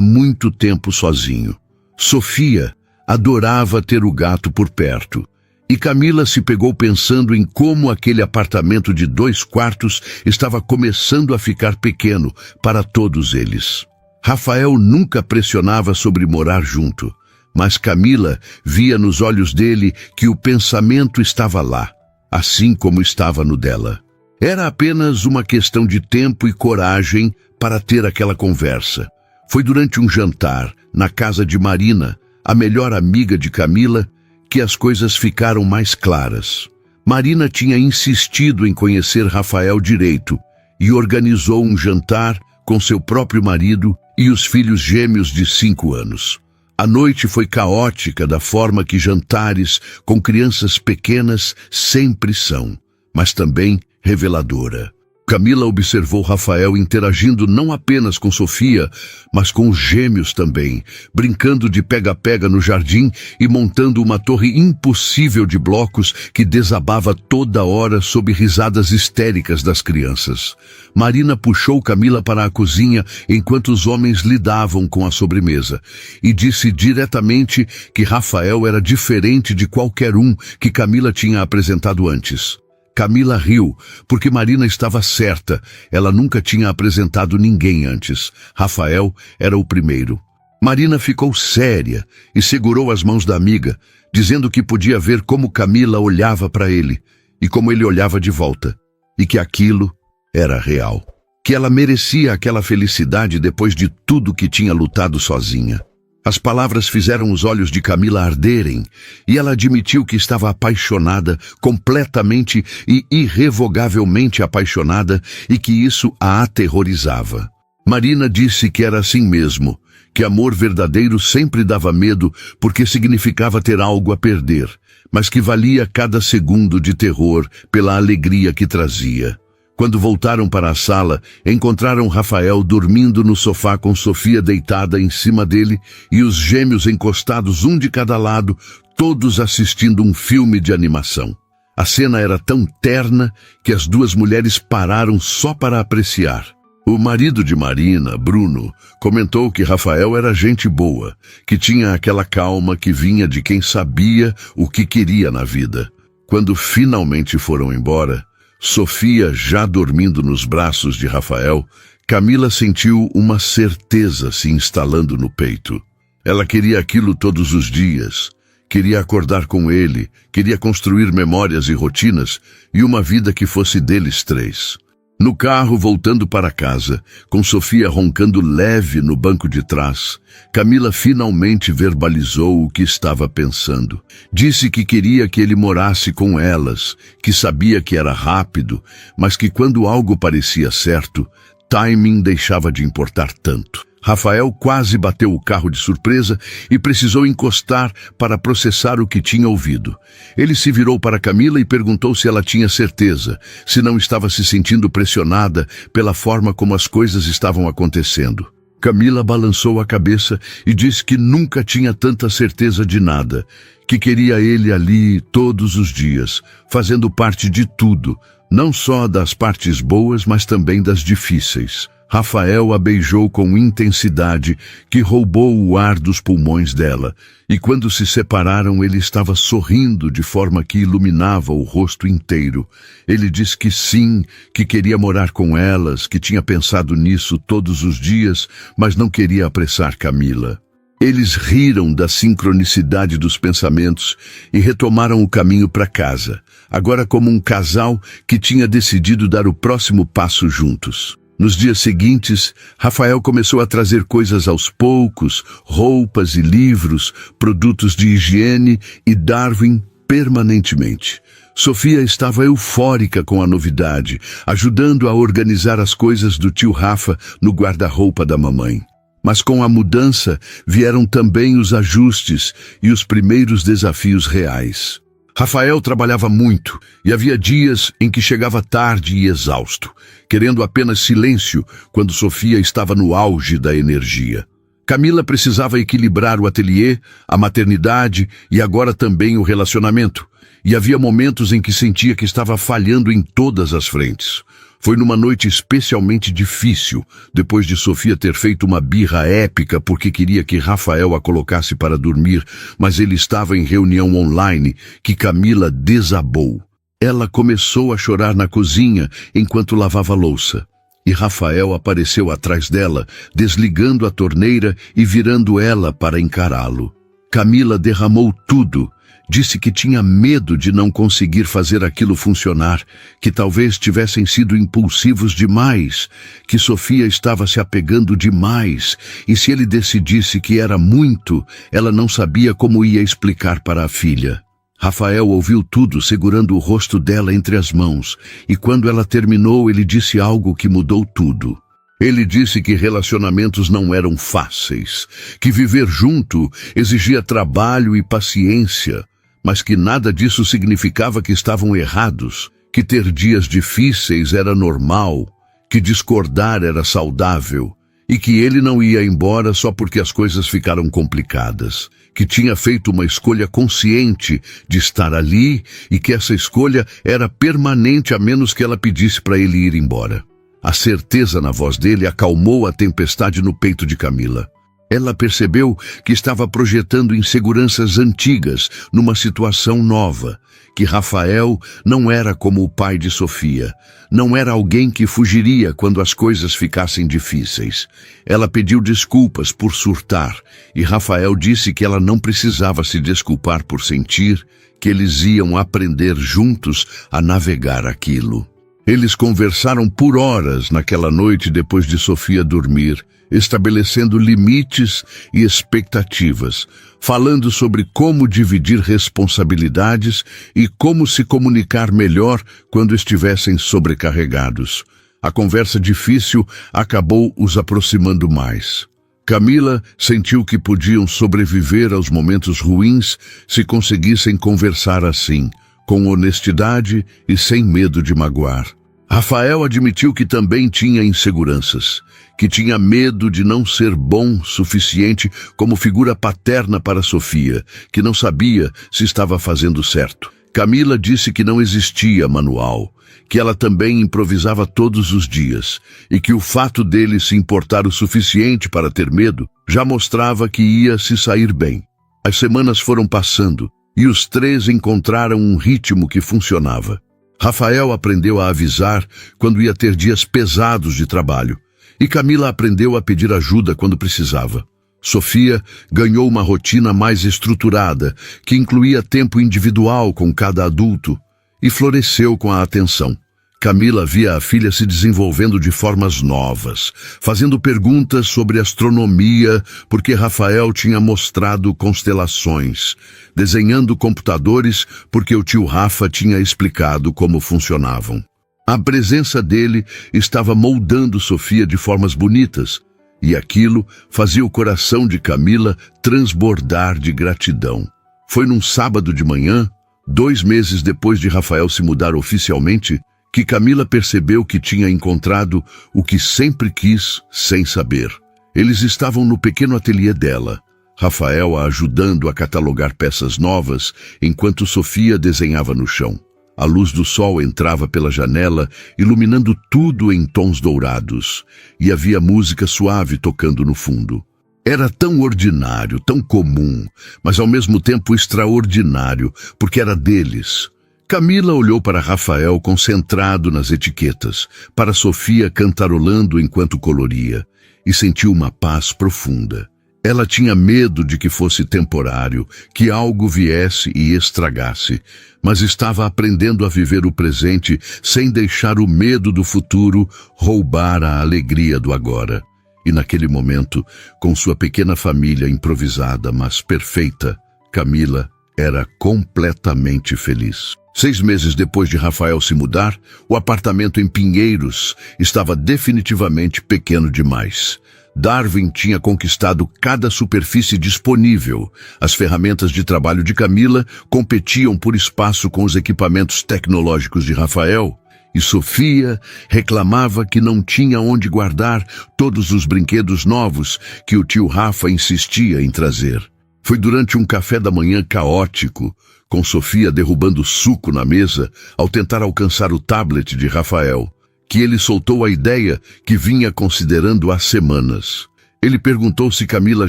muito tempo sozinho. Sofia adorava ter o gato por perto, e Camila se pegou pensando em como aquele apartamento de 2 quartos estava começando a ficar pequeno para todos eles. Rafael nunca pressionava sobre morar junto, mas Camila via nos olhos dele que o pensamento estava lá, assim como estava no dela. Era apenas uma questão de tempo e coragem para ter aquela conversa. Foi durante um jantar, na casa de Marina, a melhor amiga de Camila, que as coisas ficaram mais claras. Marina tinha insistido em conhecer Rafael direito e organizou um jantar com seu próprio marido e os filhos gêmeos de 5 anos. A noite foi caótica da forma que jantares com crianças pequenas sempre são, mas também reveladora. Camila observou Rafael interagindo não apenas com Sofia, mas com os gêmeos também, brincando de pega-pega no jardim e montando uma torre impossível de blocos que desabava toda hora sob risadas histéricas das crianças. Marina puxou Camila para a cozinha enquanto os homens lidavam com a sobremesa e disse diretamente que Rafael era diferente de qualquer um que Camila tinha apresentado antes. Camila riu, porque Marina estava certa. Ela nunca tinha apresentado ninguém antes. Rafael era o primeiro. Marina ficou séria e segurou as mãos da amiga, dizendo que podia ver como Camila olhava para ele e como ele olhava de volta, e que aquilo era real. Que ela merecia aquela felicidade depois de tudo que tinha lutado sozinha. As palavras fizeram os olhos de Camila arderem, e ela admitiu que estava apaixonada, completamente e irrevogavelmente apaixonada, e que isso a aterrorizava. Marina disse que era assim mesmo, que amor verdadeiro sempre dava medo porque significava ter algo a perder, mas que valia cada segundo de terror pela alegria que trazia. Quando voltaram para a sala, encontraram Rafael dormindo no sofá com Sofia deitada em cima dele e os gêmeos encostados um de cada lado, todos assistindo um filme de animação. A cena era tão terna que as 2 mulheres pararam só para apreciar. O marido de Marina, Bruno, comentou que Rafael era gente boa, que tinha aquela calma que vinha de quem sabia o que queria na vida. Quando finalmente foram embora, Sofia já dormindo nos braços de Rafael, Camila sentiu uma certeza se instalando no peito. Ela queria aquilo todos os dias, queria acordar com ele, queria construir memórias e rotinas e uma vida que fosse deles 3. No carro, voltando para casa, com Sofia roncando leve no banco de trás, Camila finalmente verbalizou o que estava pensando. Disse que queria que ele morasse com elas, que sabia que era rápido, mas que quando algo parecia certo, timing deixava de importar tanto. Rafael quase bateu o carro de surpresa e precisou encostar para processar o que tinha ouvido. Ele se virou para Camila e perguntou se ela tinha certeza, se não estava se sentindo pressionada pela forma como as coisas estavam acontecendo. Camila balançou a cabeça e disse que nunca tinha tanta certeza de nada, que queria ele ali todos os dias, fazendo parte de tudo, não só das partes boas, mas também das difíceis. Rafael a beijou com intensidade que roubou o ar dos pulmões dela, e quando se separaram ele estava sorrindo de forma que iluminava o rosto inteiro. Ele disse que sim, que queria morar com elas, que tinha pensado nisso todos os dias, mas não queria apressar Camila. Eles riram da sincronicidade dos pensamentos e retomaram o caminho para casa, agora como um casal que tinha decidido dar o próximo passo juntos. Nos dias seguintes, Rafael começou a trazer coisas aos poucos, roupas e livros, produtos de higiene e Darwin permanentemente. Sofia estava eufórica com a novidade, ajudando a organizar as coisas do tio Rafa no guarda-roupa da mamãe. Mas com a mudança vieram também os ajustes e os primeiros desafios reais. Rafael trabalhava muito e havia dias em que chegava tarde e exausto, querendo apenas silêncio quando Sofia estava no auge da energia. Camila precisava equilibrar o ateliê, a maternidade e agora também o relacionamento. E havia momentos em que sentia que estava falhando em todas as frentes. Foi numa noite especialmente difícil, depois de Sofia ter feito uma birra épica porque queria que Rafael a colocasse para dormir, mas ele estava em reunião online, que Camila desabou. Ela começou a chorar na cozinha enquanto lavava a louça. E Rafael apareceu atrás dela, desligando a torneira e virando ela para encará-lo. Camila derramou tudo. Disse que tinha medo de não conseguir fazer aquilo funcionar, que talvez tivessem sido impulsivos demais, que Sofia estava se apegando demais, e se ele decidisse que era muito, ela não sabia como ia explicar para a filha. Rafael ouviu tudo segurando o rosto dela entre as mãos, e quando ela terminou, ele disse algo que mudou tudo. Ele disse que relacionamentos não eram fáceis, que viver junto exigia trabalho e paciência, mas que nada disso significava que estavam errados, que ter dias difíceis era normal, que discordar era saudável, e que ele não ia embora só porque as coisas ficaram complicadas, que tinha feito uma escolha consciente de estar ali e que essa escolha era permanente a menos que ela pedisse para ele ir embora. A certeza na voz dele acalmou a tempestade no peito de Camila. Ela percebeu que estava projetando inseguranças antigas numa situação nova, que Rafael não era como o pai de Sofia, não era alguém que fugiria quando as coisas ficassem difíceis. Ela pediu desculpas por surtar, e Rafael disse que ela não precisava se desculpar por sentir, que eles iam aprender juntos a navegar aquilo. Eles conversaram por horas naquela noite depois de Sofia dormir, estabelecendo limites e expectativas, falando sobre como dividir responsabilidades e como se comunicar melhor quando estivessem sobrecarregados. A conversa difícil acabou os aproximando mais. Camila sentiu que podiam sobreviver aos momentos ruins se conseguissem conversar assim, com honestidade e sem medo de magoar. Rafael admitiu que também tinha inseguranças, que tinha medo de não ser bom o suficiente como figura paterna para Sofia, que não sabia se estava fazendo certo. Camila disse que não existia manual, que ela também improvisava todos os dias, e que o fato dele se importar o suficiente para ter medo já mostrava que ia se sair bem. As semanas foram passando, e os três encontraram um ritmo que funcionava. Rafael aprendeu a avisar quando ia ter dias pesados de trabalho, e Camila aprendeu a pedir ajuda quando precisava. Sofia ganhou uma rotina mais estruturada, que incluía tempo individual com cada adulto, e floresceu com a atenção. Camila via a filha se desenvolvendo de formas novas, fazendo perguntas sobre astronomia, porque Rafael tinha mostrado constelações, desenhando computadores, porque o tio Rafa tinha explicado como funcionavam. A presença dele estava moldando Sofia de formas bonitas, e aquilo fazia o coração de Camila transbordar de gratidão. Foi num sábado de manhã, 2 meses depois de Rafael se mudar oficialmente, que Camila percebeu que tinha encontrado o que sempre quis sem saber. Eles estavam no pequeno ateliê dela, Rafael a ajudando a catalogar peças novas, enquanto Sofia desenhava no chão. A luz do sol entrava pela janela, iluminando tudo em tons dourados, e havia música suave tocando no fundo. Era tão ordinário, tão comum, mas ao mesmo tempo extraordinário, porque era deles. Camila olhou para Rafael concentrado nas etiquetas, para Sofia cantarolando enquanto coloria, e sentiu uma paz profunda. Ela tinha medo de que fosse temporário, que algo viesse e estragasse, mas estava aprendendo a viver o presente sem deixar o medo do futuro roubar a alegria do agora. E naquele momento, com sua pequena família improvisada, mas perfeita, Camila era completamente feliz. 6 meses depois de Rafael se mudar, o apartamento em Pinheiros estava definitivamente pequeno demais. Darwin tinha conquistado cada superfície disponível. As ferramentas de trabalho de Camila competiam por espaço com os equipamentos tecnológicos de Rafael. E Sofia reclamava que não tinha onde guardar todos os brinquedos novos que o tio Rafa insistia em trazer. Foi durante um café da manhã caótico, com Sofia derrubando suco na mesa ao tentar alcançar o tablet de Rafael, que ele soltou a ideia que vinha considerando há semanas. Ele perguntou se Camila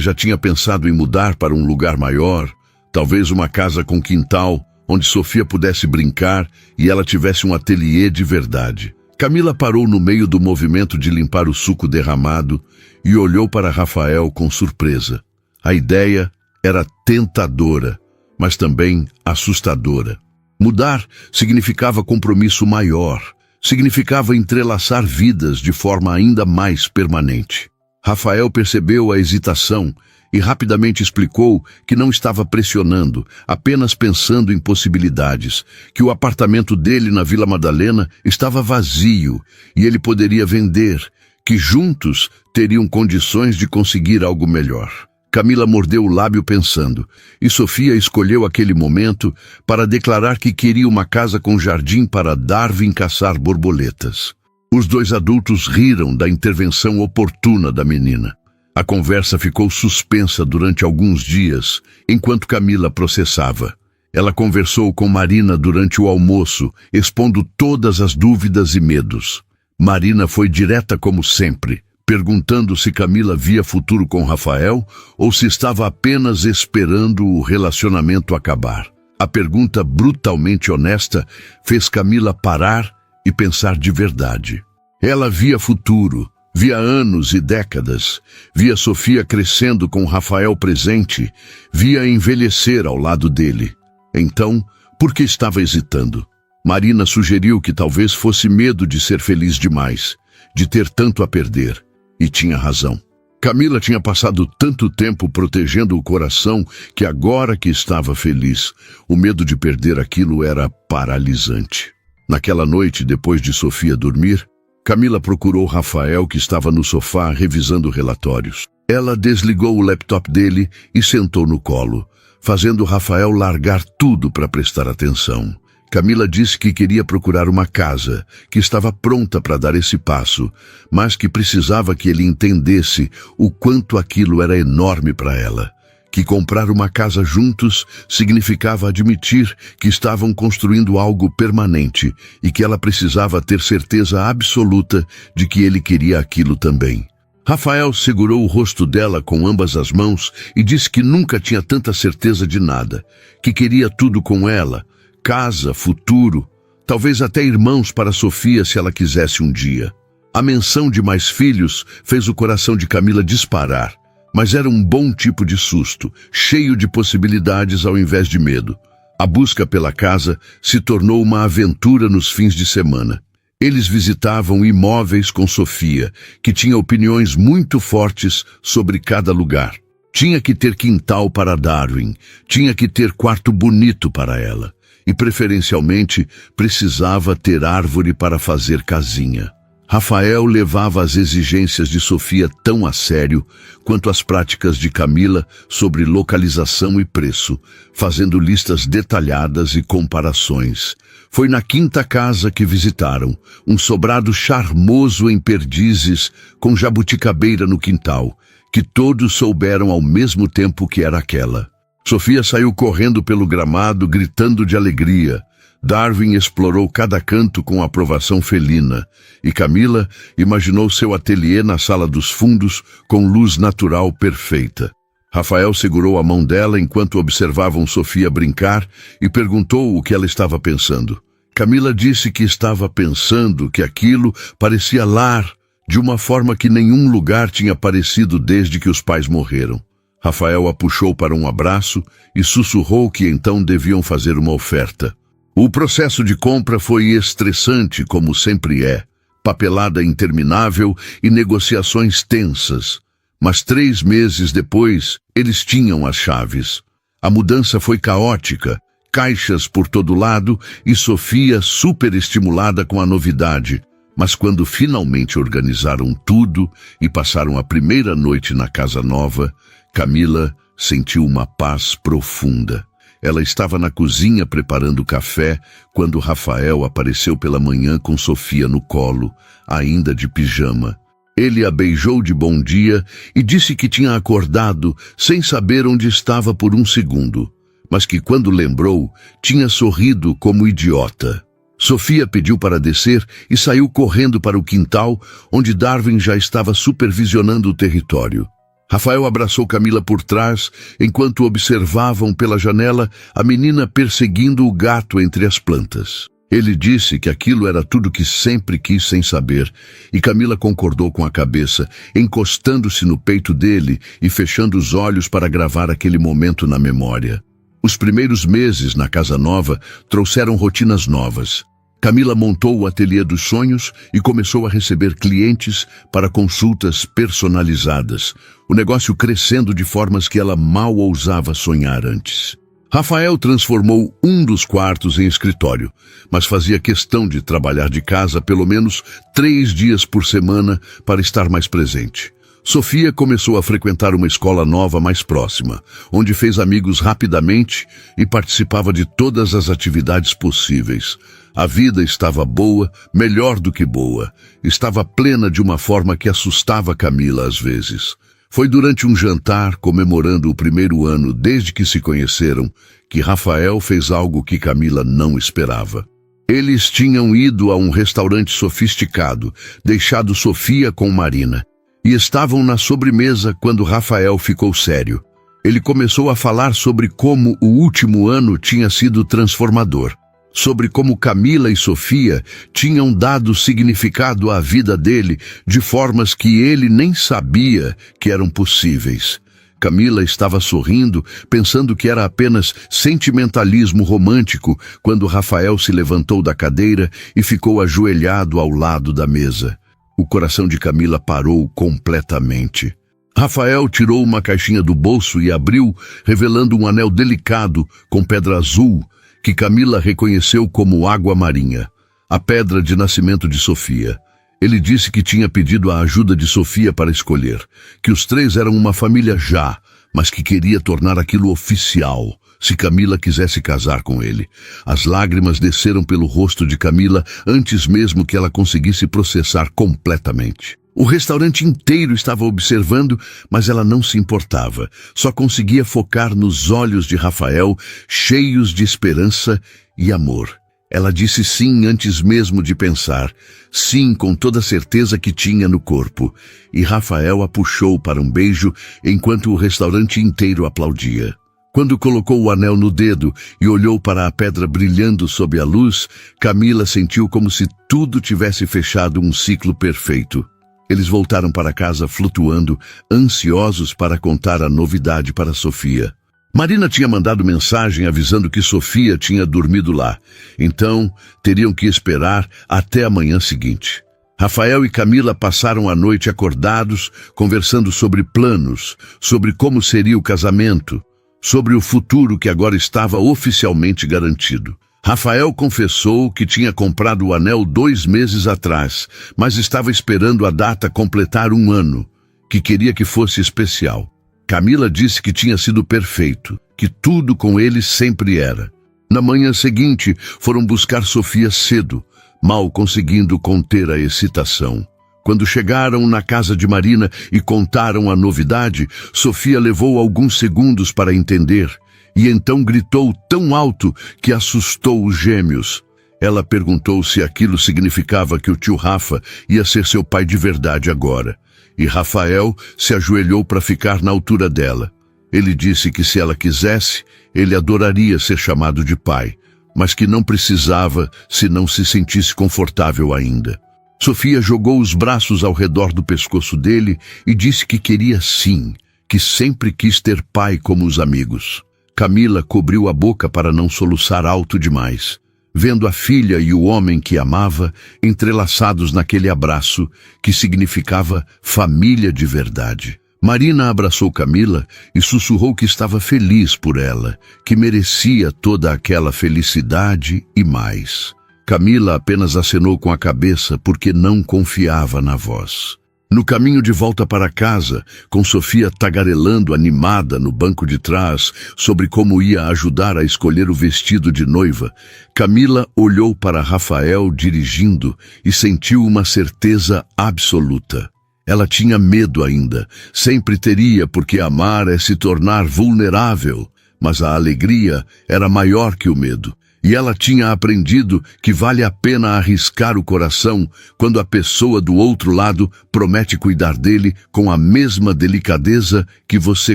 já tinha pensado em mudar para um lugar maior, talvez uma casa com quintal, onde Sofia pudesse brincar e ela tivesse um ateliê de verdade. Camila parou no meio do movimento de limpar o suco derramado e olhou para Rafael com surpresa. A ideia era tentadora, mas também assustadora. Mudar significava compromisso maior, significava entrelaçar vidas de forma ainda mais permanente. Rafael percebeu a hesitação e rapidamente explicou que não estava pressionando, apenas pensando em possibilidades, que o apartamento dele na Vila Madalena estava vazio e ele poderia vender, que juntos teriam condições de conseguir algo melhor. Camila mordeu o lábio pensando, e Sofia escolheu aquele momento para declarar que queria uma casa com jardim para Darwin caçar borboletas. Os dois adultos riram da intervenção oportuna da menina. A conversa ficou suspensa durante alguns dias, enquanto Camila processava. Ela conversou com Marina durante o almoço, expondo todas as dúvidas e medos. Marina foi direta como sempre, perguntando se Camila via futuro com Rafael ou se estava apenas esperando o relacionamento acabar. A pergunta brutalmente honesta fez Camila parar e pensar de verdade. Ela via futuro, via anos e décadas, via Sofia crescendo com Rafael presente, via envelhecer ao lado dele. Então, por que estava hesitando? Marina sugeriu que talvez fosse medo de ser feliz demais, de ter tanto a perder. E tinha razão. Camila tinha passado tanto tempo protegendo o coração que agora que estava feliz, o medo de perder aquilo era paralisante. Naquela noite, depois de Sofia dormir, Camila procurou Rafael, que estava no sofá revisando relatórios. Ela desligou o laptop dele e sentou no colo, fazendo Rafael largar tudo para prestar atenção. Camila disse que queria procurar uma casa, que estava pronta para dar esse passo, mas que precisava que ele entendesse o quanto aquilo era enorme para ela. Que comprar uma casa juntos significava admitir que estavam construindo algo permanente e que ela precisava ter certeza absoluta de que ele queria aquilo também. Rafael segurou o rosto dela com ambas as mãos e disse que nunca tinha tanta certeza de nada, que queria tudo com ela, casa, futuro, talvez até irmãos para Sofia se ela quisesse um dia. A menção de mais filhos fez o coração de Camila disparar, mas era um bom tipo de susto, cheio de possibilidades ao invés de medo. A busca pela casa se tornou uma aventura nos fins de semana. Eles visitavam imóveis com Sofia, que tinha opiniões muito fortes sobre cada lugar. Tinha que ter quintal para Darwin, tinha que ter quarto bonito para ela. E, preferencialmente, precisava ter árvore para fazer casinha. Rafael levava as exigências de Sofia tão a sério quanto as práticas de Camila sobre localização e preço, fazendo listas detalhadas e comparações. Foi na quinta casa que visitaram, um sobrado charmoso em Perdizes, com jabuticabeira no quintal, que todos souberam ao mesmo tempo que era aquela. Sofia saiu correndo pelo gramado, gritando de alegria. Darwin explorou cada canto com aprovação felina, e Camila imaginou seu ateliê na sala dos fundos com luz natural perfeita. Rafael segurou a mão dela enquanto observavam Sofia brincar e perguntou o que ela estava pensando. Camila disse que estava pensando que aquilo parecia lar, de uma forma que nenhum lugar tinha parecido desde que os pais morreram. Rafael a puxou para um abraço e sussurrou que então deviam fazer uma oferta. O processo de compra foi estressante, como sempre é, papelada interminável e negociações tensas. Mas 3 meses depois, eles tinham as chaves. A mudança foi caótica. caixas por todo lado e Sofia superestimulada com a novidade. Mas quando finalmente organizaram tudo e passaram a primeira noite na casa nova, Camila sentiu uma paz profunda. Ela estava na cozinha preparando café quando Rafael apareceu pela manhã com Sofia no colo, ainda de pijama. Ele a beijou de bom dia e disse que tinha acordado sem saber onde estava por um segundo, mas que quando lembrou, tinha sorrido como idiota. Sofia pediu para descer e saiu correndo para o quintal, onde Darwin já estava supervisionando o território. Rafael abraçou Camila por trás, enquanto observavam pela janela a menina perseguindo o gato entre as plantas. Ele disse que aquilo era tudo que sempre quis sem saber, e Camila concordou com a cabeça, encostando-se no peito dele e fechando os olhos para gravar aquele momento na memória. Os primeiros meses na casa nova trouxeram rotinas novas. Camila montou o ateliê dos sonhos e começou a receber clientes para consultas personalizadas, o negócio crescendo de formas que ela mal ousava sonhar antes. Rafael transformou um dos quartos em escritório, mas fazia questão de trabalhar de casa pelo menos 3 dias por semana para estar mais presente. Sofia começou a frequentar uma escola nova mais próxima, onde fez amigos rapidamente e participava de todas as atividades possíveis. A vida estava boa, melhor do que boa. Estava plena de uma forma que assustava Camila às vezes. Foi durante um jantar, comemorando o primeiro ano desde que se conheceram, que Rafael fez algo que Camila não esperava. Eles tinham ido a um restaurante sofisticado, deixado Sofia com Marina, e estavam na sobremesa quando Rafael ficou sério. Ele começou a falar sobre como o último ano tinha sido transformador, sobre como Camila e Sofia tinham dado significado à vida dele de formas que ele nem sabia que eram possíveis. Camila estava sorrindo, pensando que era apenas sentimentalismo romântico, quando Rafael se levantou da cadeira e ficou ajoelhado ao lado da mesa. O coração de Camila parou completamente. Rafael tirou uma caixinha do bolso e abriu, revelando um anel delicado com pedra azul, que Camila reconheceu como água marinha, a pedra de nascimento de Sofia. Ele disse que tinha pedido a ajuda de Sofia para escolher, que os 3 eram uma família já, mas que queria tornar aquilo oficial, se Camila quisesse casar com ele. As lágrimas desceram pelo rosto de Camila antes mesmo que ela conseguisse processar completamente. O restaurante inteiro estava observando, mas ela não se importava. Só conseguia focar nos olhos de Rafael, cheios de esperança e amor. Ela disse sim antes mesmo de pensar. Sim, com toda a certeza que tinha no corpo. E Rafael a puxou para um beijo, enquanto o restaurante inteiro aplaudia. Quando colocou o anel no dedo e olhou para a pedra brilhando sob a luz, Camila sentiu como se tudo tivesse fechado um ciclo perfeito. Eles voltaram para casa flutuando, ansiosos para contar a novidade para Sofia. Marina tinha mandado mensagem avisando que Sofia tinha dormido lá, então teriam que esperar até a manhã seguinte. Rafael e Camila passaram a noite acordados, conversando sobre planos, sobre como seria o casamento, sobre o futuro que agora estava oficialmente garantido. Rafael confessou que tinha comprado o anel 2 meses atrás, mas estava esperando a data completar 1 ano, que queria que fosse especial. Camila disse que tinha sido perfeito, que tudo com ele sempre era. Na manhã seguinte, foram buscar Sofia cedo, mal conseguindo conter a excitação. Quando chegaram na casa de Marina e contaram a novidade, Sofia levou alguns segundos para entender, e então gritou tão alto que assustou os gêmeos. Ela perguntou se aquilo significava que o tio Rafa ia ser seu pai de verdade agora, e Rafael se ajoelhou para ficar na altura dela. Ele disse que se ela quisesse, ele adoraria ser chamado de pai, mas que não precisava se não se sentisse confortável ainda. Sofia jogou os braços ao redor do pescoço dele e disse que queria sim, que sempre quis ter pai como os amigos. Camila cobriu a boca para não soluçar alto demais, vendo a filha e o homem que amava entrelaçados naquele abraço que significava família de verdade. Marina abraçou Camila e sussurrou que estava feliz por ela, que merecia toda aquela felicidade e mais. Camila apenas acenou com a cabeça porque não confiava na voz. No caminho de volta para casa, com Sofia tagarelando animada no banco de trás sobre como ia ajudar a escolher o vestido de noiva, Camila olhou para Rafael dirigindo e sentiu uma certeza absoluta. Ela tinha medo ainda, sempre teria, porque amar é se tornar vulnerável, mas a alegria era maior que o medo. E ela tinha aprendido que vale a pena arriscar o coração quando a pessoa do outro lado promete cuidar dele com a mesma delicadeza que você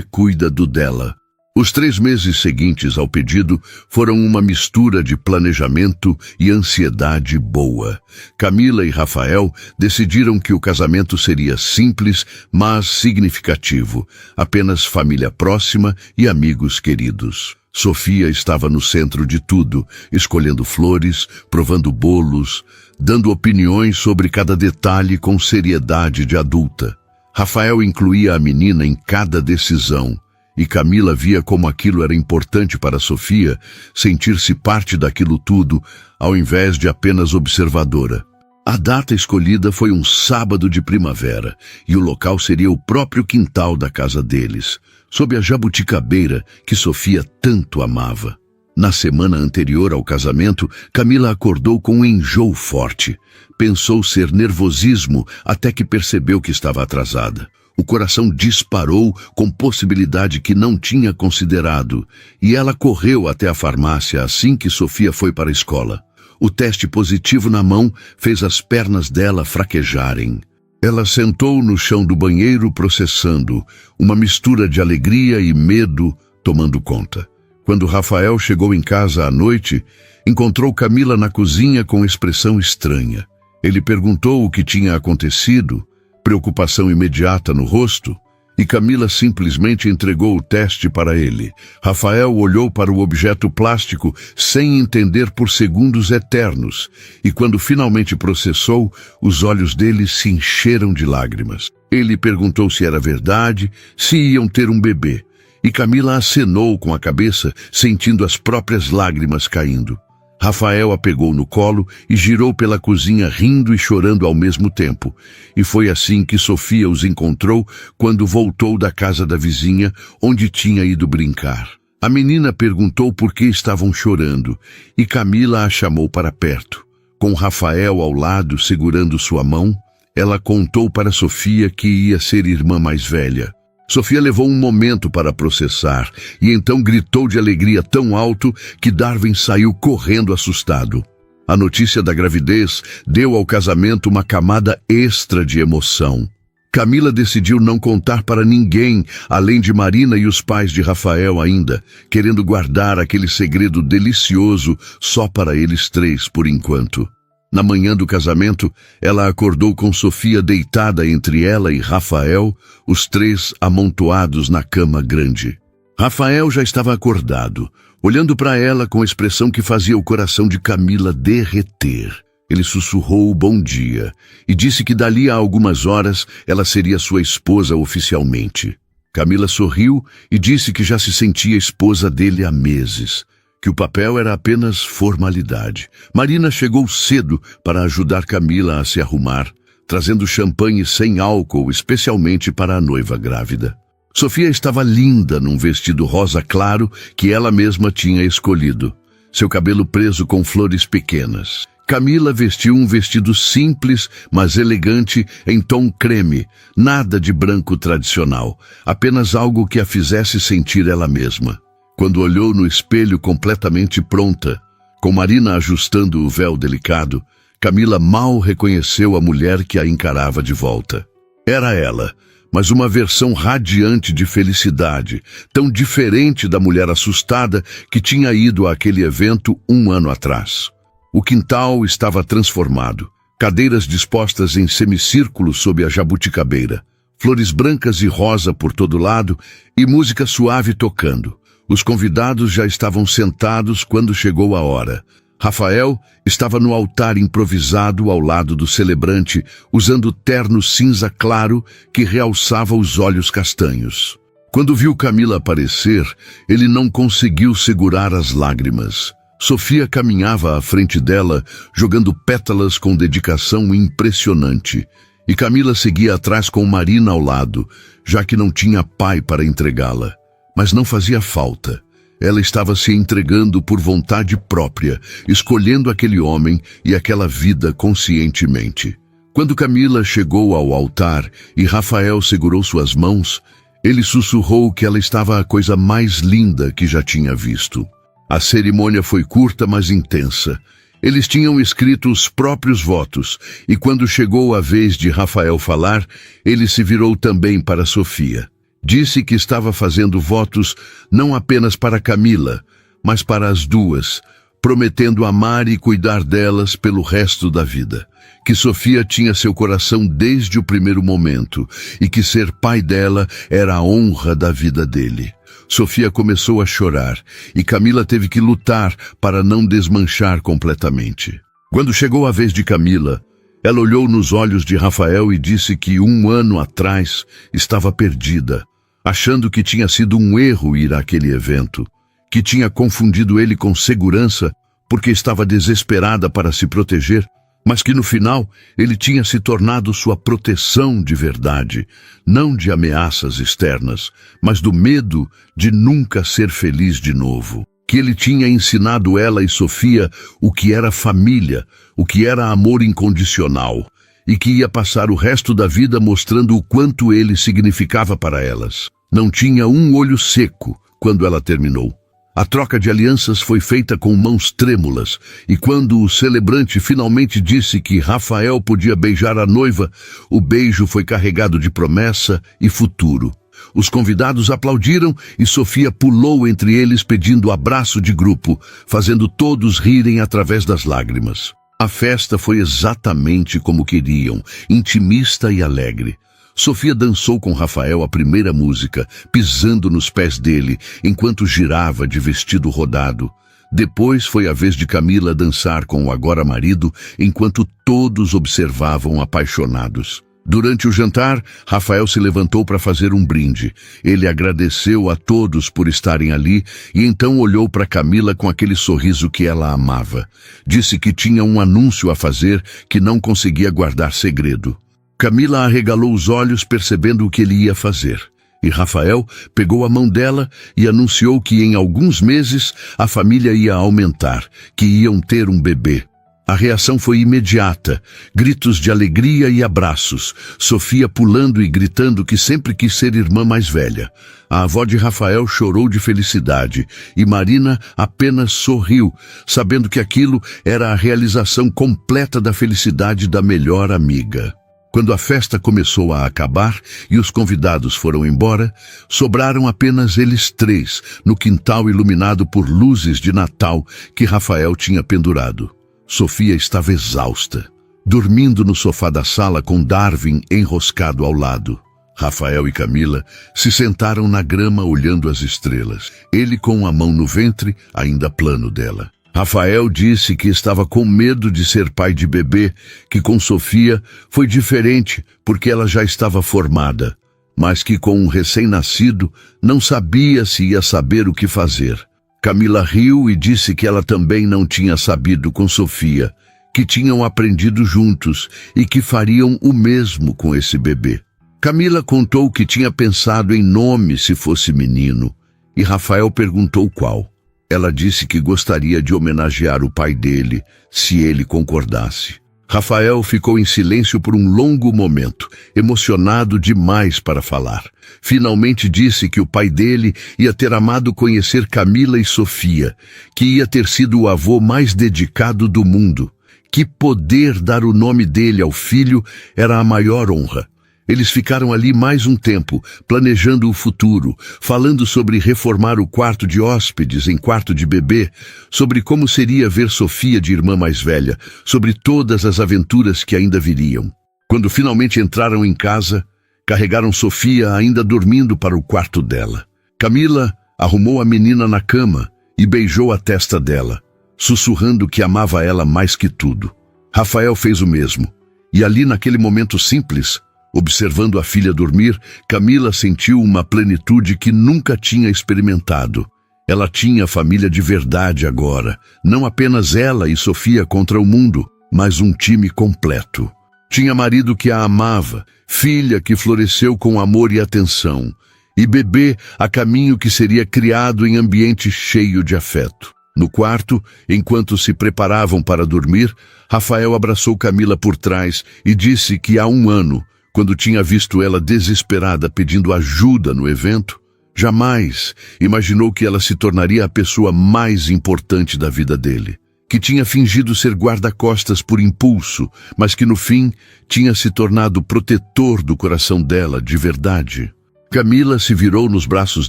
cuida do dela. Os 3 meses seguintes ao pedido foram uma mistura de planejamento e ansiedade boa. Camila e Rafael decidiram que o casamento seria simples, mas significativo, apenas família próxima e amigos queridos. Sofia estava no centro de tudo, escolhendo flores, provando bolos, dando opiniões sobre cada detalhe com seriedade de adulta. Rafael incluía a menina em cada decisão, e Camila via como aquilo era importante para Sofia sentir-se parte daquilo tudo, ao invés de apenas observadora. A data escolhida foi um sábado de primavera, e o local seria o próprio quintal da casa deles, sob a jabuticabeira que Sofia tanto amava. Na semana anterior ao casamento, Camila acordou com um enjoo forte. Pensou ser nervosismo até que percebeu que estava atrasada. O coração disparou com possibilidade que não tinha considerado, e ela correu até a farmácia assim que Sofia foi para a escola. O teste positivo na mão fez as pernas dela fraquejarem. Ela sentou no chão do banheiro processando, uma mistura de alegria e medo tomando conta. Quando Rafael chegou em casa à noite, encontrou Camila na cozinha com expressão estranha. Ele perguntou o que tinha acontecido, preocupação imediata no rosto, e Camila simplesmente entregou o teste para ele. Rafael olhou para o objeto plástico sem entender por segundos eternos, e quando finalmente processou, os olhos dele se encheram de lágrimas. Ele perguntou se era verdade, se iam ter um bebê, e Camila acenou com a cabeça, sentindo as próprias lágrimas caindo. Rafael a pegou no colo e girou pela cozinha rindo e chorando ao mesmo tempo. E foi assim que Sofia os encontrou quando voltou da casa da vizinha, onde tinha ido brincar. A menina perguntou por que estavam chorando, e Camila a chamou para perto. Com Rafael ao lado, segurando sua mão, ela contou para Sofia que ia ser irmã mais velha. Sofia levou um momento para processar, e então gritou de alegria tão alto que Darwin saiu correndo assustado. A notícia da gravidez deu ao casamento uma camada extra de emoção. Camila decidiu não contar para ninguém, além de Marina e os pais de Rafael ainda, querendo guardar aquele segredo delicioso só para eles 3 por enquanto. Na manhã do casamento, ela acordou com Sofia deitada entre ela e Rafael, os 3 amontoados na cama grande. Rafael já estava acordado, olhando para ela com expressão que fazia o coração de Camila derreter. Ele sussurrou bom dia e disse que dali a algumas horas ela seria sua esposa oficialmente. Camila sorriu e disse que já se sentia esposa dele há meses, que o papel era apenas formalidade. Marina chegou cedo para ajudar Camila a se arrumar, trazendo champanhe sem álcool, especialmente para a noiva grávida. Sofia estava linda num vestido rosa claro que ela mesma tinha escolhido, seu cabelo preso com flores pequenas. Camila vestiu um vestido simples, mas elegante, em tom creme, nada de branco tradicional, apenas algo que a fizesse sentir ela mesma. Quando olhou no espelho completamente pronta, com Marina ajustando o véu delicado, Camila mal reconheceu a mulher que a encarava de volta. Era ela, mas uma versão radiante de felicidade, tão diferente da mulher assustada que tinha ido àquele evento 1 ano atrás. O quintal estava transformado, cadeiras dispostas em semicírculo sob a jabuticabeira, flores brancas e rosa por todo lado e música suave tocando. Os convidados já estavam sentados quando chegou a hora. Rafael estava no altar improvisado ao lado do celebrante, usando terno cinza claro que realçava os olhos castanhos. Quando viu Camila aparecer, ele não conseguiu segurar as lágrimas. Sofia caminhava à frente dela, jogando pétalas com dedicação impressionante. E Camila seguia atrás com Marina ao lado, já que não tinha pai para entregá-la. Mas não fazia falta. Ela estava se entregando por vontade própria, escolhendo aquele homem e aquela vida conscientemente. Quando Camila chegou ao altar e Rafael segurou suas mãos, ele sussurrou que ela estava a coisa mais linda que já tinha visto. A cerimônia foi curta, mas intensa. Eles tinham escrito os próprios votos, e quando chegou a vez de Rafael falar, ele se virou também para Sofia. Disse que estava fazendo votos não apenas para Camila, mas para as duas, prometendo amar e cuidar delas pelo resto da vida. Que Sofia tinha seu coração desde o primeiro momento e que ser pai dela era a honra da vida dele. Sofia começou a chorar e Camila teve que lutar para não desmanchar completamente. Quando chegou a vez de Camila, ela olhou nos olhos de Rafael e disse que 1 ano atrás estava perdida, achando que tinha sido um erro ir àquele evento, que tinha confundido ele com segurança porque estava desesperada para se proteger, mas que no final ele tinha se tornado sua proteção de verdade, não de ameaças externas, mas do medo de nunca ser feliz de novo. Que ele tinha ensinado ela e Sofia o que era família, o que era amor incondicional, e que ia passar o resto da vida mostrando o quanto ele significava para elas. Não tinha um olho seco quando ela terminou. A troca de alianças foi feita com mãos trêmulas, e quando o celebrante finalmente disse que Rafael podia beijar a noiva, o beijo foi carregado de promessa e futuro. Os convidados aplaudiram e Sofia pulou entre eles pedindo abraço de grupo, fazendo todos rirem através das lágrimas. A festa foi exatamente como queriam, intimista e alegre. Sofia dançou com Rafael a primeira música, pisando nos pés dele, enquanto girava de vestido rodado. Depois foi a vez de Camila dançar com o agora marido, enquanto todos observavam apaixonados. Durante o jantar, Rafael se levantou para fazer um brinde. Ele agradeceu a todos por estarem ali e então olhou para Camila com aquele sorriso que ela amava. Disse que tinha um anúncio a fazer que não conseguia guardar segredo. Camila arregalou os olhos percebendo o que ele ia fazer. E Rafael pegou a mão dela e anunciou que em alguns meses a família ia aumentar, que iam ter um bebê. A reação foi imediata, gritos de alegria e abraços, Sofia pulando e gritando que sempre quis ser irmã mais velha. A avó de Rafael chorou de felicidade e Marina apenas sorriu, sabendo que aquilo era a realização completa da felicidade da melhor amiga. Quando a festa começou a acabar e os convidados foram embora, sobraram apenas eles 3 no quintal iluminado por luzes de Natal que Rafael tinha pendurado. Sofia estava exausta, dormindo no sofá da sala com Darwin enroscado ao lado. Rafael e Camila se sentaram na grama olhando as estrelas, ele com a mão no ventre, ainda plano dela. Rafael disse que estava com medo de ser pai de bebê, que com Sofia foi diferente porque ela já estava formada, mas que com um recém-nascido não sabia se ia saber o que fazer. Camila riu e disse que ela também não tinha sabido com Sofia, que tinham aprendido juntos e que fariam o mesmo com esse bebê. Camila contou que tinha pensado em nome se fosse menino, e Rafael perguntou qual. Ela disse que gostaria de homenagear o pai dele, se ele concordasse. Rafael ficou em silêncio por um longo momento, emocionado demais para falar. Finalmente disse que o pai dele ia ter amado conhecer Camila e Sofia, que ia ter sido o avô mais dedicado do mundo, que poder dar o nome dele ao filho era a maior honra. Eles ficaram ali mais um tempo, planejando o futuro, falando sobre reformar o quarto de hóspedes em quarto de bebê, sobre como seria ver Sofia de irmã mais velha, sobre todas as aventuras que ainda viriam. Quando finalmente entraram em casa, carregaram Sofia ainda dormindo para o quarto dela. Camila arrumou a menina na cama e beijou a testa dela. sussurrando que amava ela mais que tudo. Rafael fez o mesmo. E ali, naquele momento simples, observando a filha dormir, Camila sentiu uma plenitude que nunca tinha experimentado. Ela tinha família de verdade agora, não apenas ela e Sofia contra o mundo, mas um time completo. Tinha marido que a amava, filha que floresceu com amor e atenção, e bebê a caminho que seria criado em ambiente cheio de afeto. No quarto, enquanto se preparavam para dormir, Rafael abraçou Camila por trás e disse que há um ano, quando tinha visto ela desesperada pedindo ajuda no evento, jamais imaginou que ela se tornaria a pessoa mais importante da vida dele. Que tinha fingido ser guarda-costas por impulso, mas que no fim tinha se tornado protetor do coração dela de verdade. Camila se virou nos braços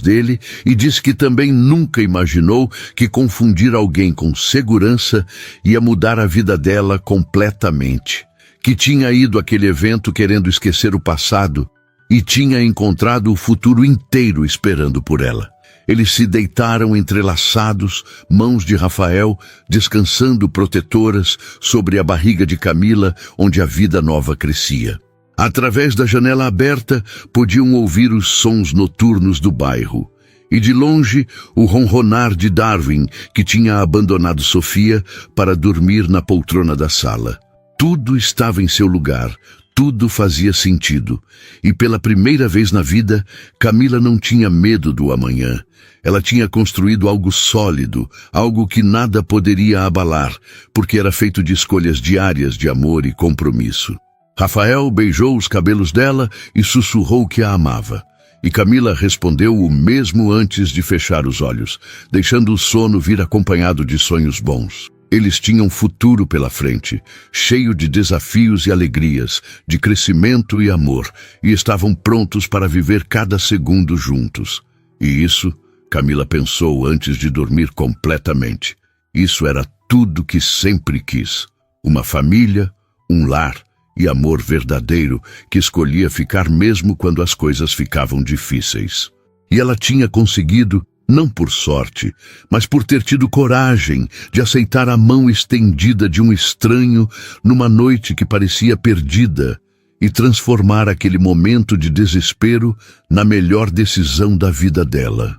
dele e disse que também nunca imaginou que confundir alguém com segurança ia mudar a vida dela completamente. Que tinha ido àquele evento querendo esquecer o passado e tinha encontrado o futuro inteiro esperando por ela. Eles se deitaram entrelaçados, mãos de Rafael, descansando protetoras sobre a barriga de Camila, onde a vida nova crescia. Através da janela aberta, podiam ouvir os sons noturnos do bairro. E de longe, o ronronar de Darwin, que tinha abandonado Sofia para dormir na poltrona da sala. Tudo estava em seu lugar, tudo fazia sentido. E pela primeira vez na vida, Camila não tinha medo do amanhã. Ela tinha construído algo sólido, algo que nada poderia abalar, porque era feito de escolhas diárias de amor e compromisso. Rafael beijou os cabelos dela e sussurrou que a amava. E Camila respondeu o mesmo antes de fechar os olhos, deixando o sono vir acompanhado de sonhos bons. Eles tinham futuro pela frente, cheio de desafios e alegrias, de crescimento e amor, e estavam prontos para viver cada segundo juntos. E isso, Camila pensou antes de dormir completamente. Isso era tudo que sempre quis. Uma família, um lar e amor verdadeiro que escolhia ficar mesmo quando as coisas ficavam difíceis. E ela tinha conseguido, não por sorte, mas por ter tido coragem de aceitar a mão estendida de um estranho numa noite que parecia perdida e transformar aquele momento de desespero na melhor decisão da vida dela.